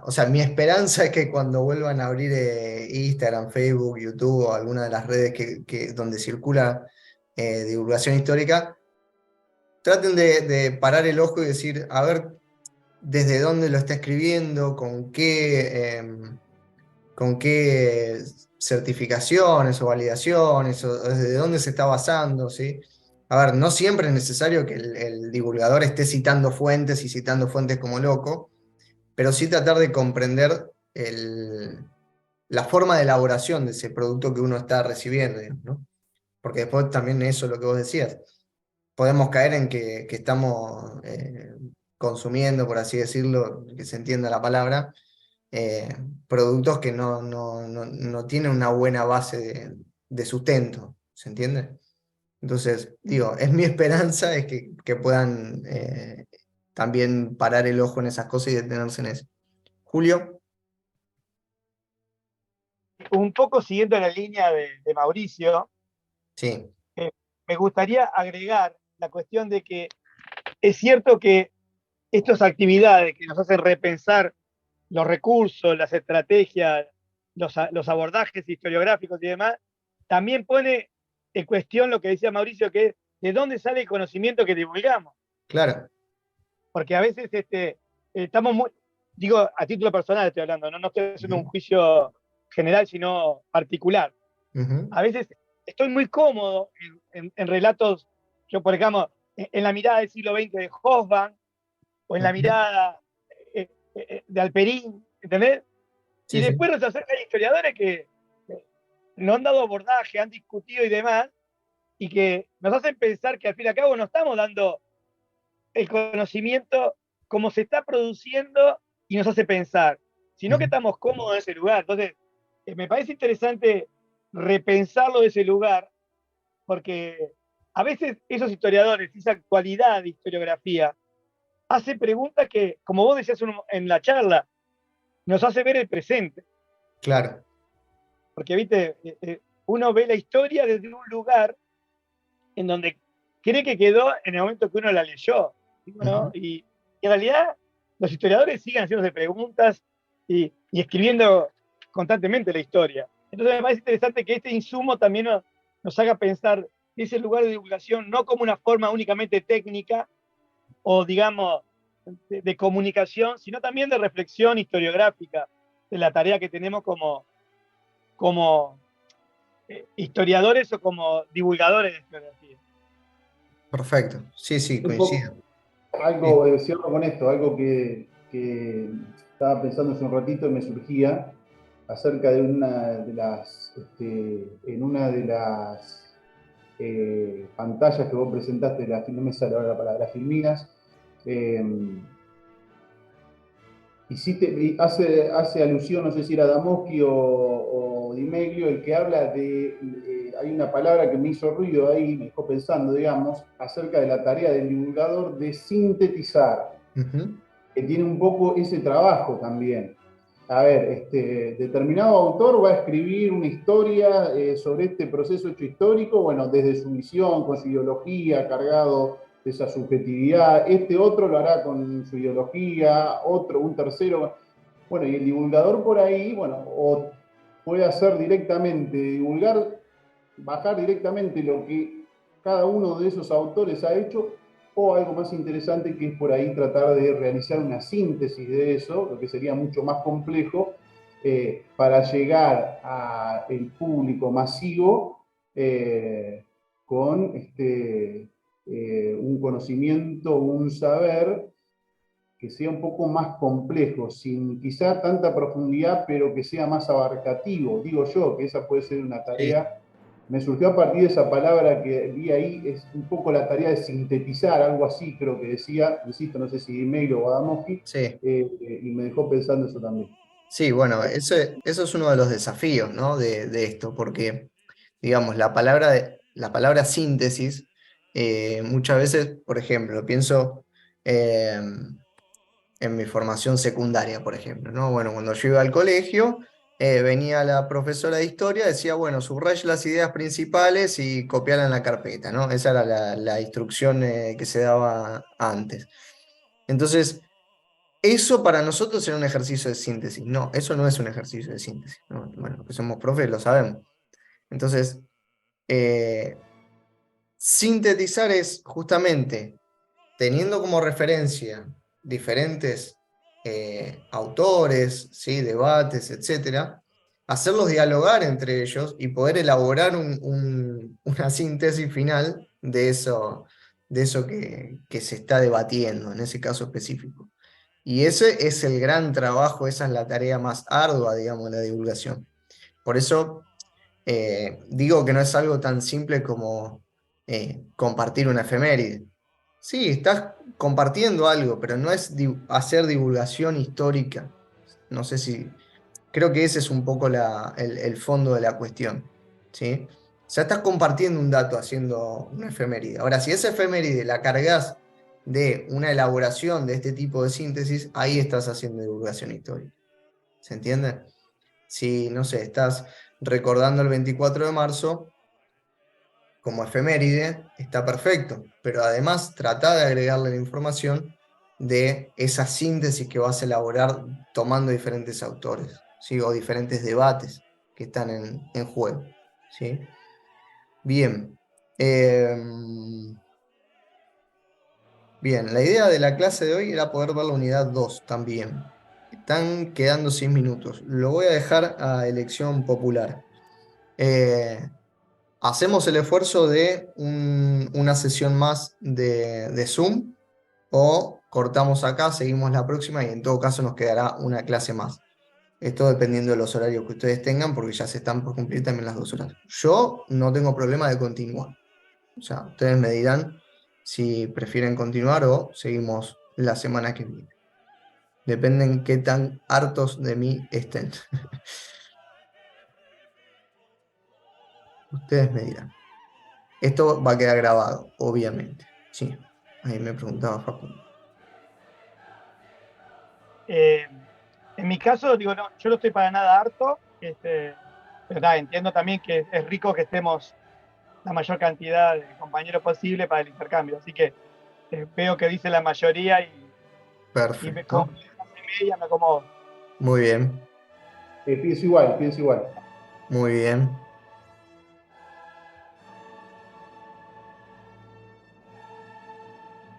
o sea, mi esperanza es que cuando vuelvan a abrir Instagram, Facebook, YouTube o alguna de las redes donde circula divulgación histórica, traten de parar el ojo y decir, a ver, desde dónde lo está escribiendo, con qué certificaciones o validaciones, o desde dónde se está basando, ¿sí? A ver, no siempre es necesario que el divulgador esté citando fuentes y citando fuentes como loco, pero sí tratar de comprender la forma de elaboración de ese producto que uno está recibiendo, digamos, ¿no? Porque después también eso es lo que vos decías. Podemos caer en que estamos consumiendo, por así decirlo, que se entienda la palabra, productos que no tienen una buena base de sustento, ¿se entiende? Entonces, digo, es mi esperanza es que puedan también parar el ojo en esas cosas y detenerse en eso. Julio, Un poco siguiendo la línea de Mauricio, sí. me gustaría agregar la cuestión de que es cierto que estas actividades que nos hacen repensar los recursos, las estrategias, los abordajes historiográficos y demás, también pone en cuestión lo que decía Mauricio, que es de dónde sale el conocimiento que divulgamos. Claro. Porque a veces estamos muy, digo, a título personal estoy hablando, no estoy haciendo un juicio general, sino particular. A veces estoy muy cómodo en relatos, yo por ejemplo, en la mirada del siglo XX de Hobsbawm, o en la mirada de Alperín, ¿entendés? Y Sí, sí. después nos acercan historiadores que no han dado abordaje, han discutido y demás, y que nos hacen pensar que al fin y al cabo no estamos dando el conocimiento como se está produciendo y nos hace pensar, sino que estamos cómodos en ese lugar. Entonces, me parece interesante repensarlo de ese lugar, porque a veces esos historiadores, esa actualidad de historiografía, hace preguntas que, como vos decías en la charla, nos hace ver el presente. Claro. Porque, viste, uno ve la historia desde un lugar en donde cree que quedó en el momento que uno la leyó, ¿no? Y en realidad los historiadores siguen haciéndose preguntas y escribiendo constantemente la historia. Entonces me parece interesante que este insumo también nos haga pensar ese lugar de divulgación no como una forma únicamente técnica o, digamos, de comunicación, sino también de reflexión historiográfica de la tarea que tenemos como historiadores o como divulgadores de historiografía. Perfecto. Sí, sí, Un poco, coincido. Sí. cierro con esto, algo que estaba pensando hace un ratito y me surgía, acerca de en una de las pantallas que vos presentaste, no me sale ahora la palabra, las filminas, y hace alusión, no sé si era Damoski o Di Meglio, el que habla hay una palabra que me hizo ruido ahí, me dejó pensando, digamos, acerca de la tarea del divulgador de sintetizar, que tiene un poco ese trabajo también. A ver, determinado autor va a escribir una historia sobre este proceso hecho histórico, bueno, desde su visión, con su ideología, cargado de esa subjetividad. Este otro lo hará con su ideología, un tercero. Bueno, y el divulgador por ahí, bueno, o puede hacer directamente, bajar directamente lo que cada uno de esos autores ha hecho, o algo más interesante que es por ahí tratar de realizar una síntesis de eso, lo que sería mucho más complejo, para llegar al público masivo con un conocimiento, un saber que sea un poco más complejo, sin quizá tanta profundidad, pero que sea más abarcativo. Digo yo que esa puede ser una Sí. tarea. Me surgió a partir de esa palabra que vi ahí, es un poco la tarea de sintetizar, algo así creo que decía, insisto, no sé si Email o Adamowski, Sí. y me dejó pensando eso también. Sí, bueno, eso es uno de los desafíos, ¿no? de esto, porque, digamos, la palabra síntesis, muchas veces, por ejemplo, pienso eh, en mi formación secundaria, por ejemplo, ¿no? Bueno, cuando yo iba al colegio, venía la profesora de historia, decía, bueno, subraya las ideas principales y copiala en la carpeta, ¿no? Esa era la instrucción que se daba antes. Entonces, eso para nosotros era un ejercicio de síntesis. No, eso no es un ejercicio de síntesis, ¿no? Bueno, los que somos profes lo sabemos. Entonces, eh, sintetizar es justamente teniendo como referencia diferentes autores, ¿sí? Debates, etcétera, hacerlos dialogar entre ellos y poder elaborar una síntesis final de eso que se está debatiendo en ese caso específico. Y ese es el gran trabajo, esa es la tarea más ardua, digamos, de la divulgación. Por eso digo que no es algo tan simple como compartir una efeméride. Sí, estás compartiendo algo, pero no es hacer divulgación histórica. No sé si, creo que ese es un poco el fondo de la cuestión, ¿sí? O sea, estás compartiendo un dato haciendo una efeméride. Ahora, si esa efeméride la cargas de una elaboración de este tipo de síntesis, ahí estás haciendo divulgación histórica. ¿Se entiende? Si, no sé, estás recordando el 24 de marzo como efeméride, está perfecto, pero además trata de agregarle la información de esa síntesis que vas a elaborar tomando diferentes autores, ¿sí? O diferentes debates que están en juego, ¿sí? Bien. Bien, la idea de la clase de hoy era poder ver la unidad 2 también. Están quedando 6 minutos. Lo voy a dejar a elección popular. Eh, ¿Hacemos el esfuerzo de una sesión más de Zoom o cortamos acá, seguimos la próxima y en todo caso nos quedará una clase más? Esto dependiendo de los horarios que ustedes tengan, porque ya se están por cumplir también las 2 horas. Yo no tengo problema de continuar. O sea, ustedes me dirán si prefieren continuar o seguimos la semana que viene. Dependen qué tan hartos de mí estén. Ustedes me dirán. Esto va a quedar grabado, obviamente. Sí, ahí me preguntaba Facundo. En mi caso, digo, no, yo no estoy para nada harto, pero nada, entiendo también que es rico que estemos la mayor cantidad de compañeros posible para el intercambio. Así que veo que dice la mayoría y con Perfecto. media me acomodo. Muy bien, Pienso igual, pienso igual. muy bien.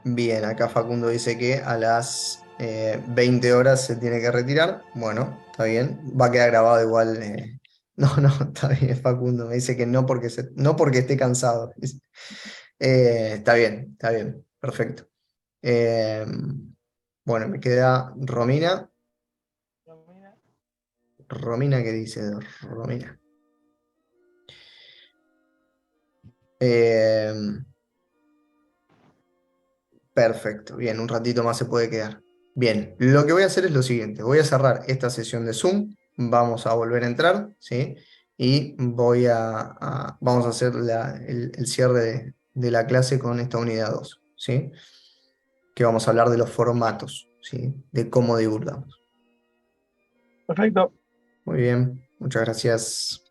Bien, acá Facundo dice que a las 20 horas se tiene que retirar. Bueno, está bien. Va a quedar grabado igual. No, no, está bien, Facundo. Me dice que no no porque esté cansado. Está bien, está bien. Perfecto. Eh, bueno, me queda Romina. Romina, ¿qué dice Romina? Perfecto, bien, un ratito más se puede quedar. Bien, lo que voy a hacer es lo siguiente, voy a cerrar esta sesión de Zoom, vamos a volver a entrar, ¿sí? Y vamos a hacer el cierre de la clase con esta unidad 2, ¿sí? Que vamos a hablar de los formatos, ¿sí? De cómo divulgamos. Perfecto. Muy bien, muchas gracias.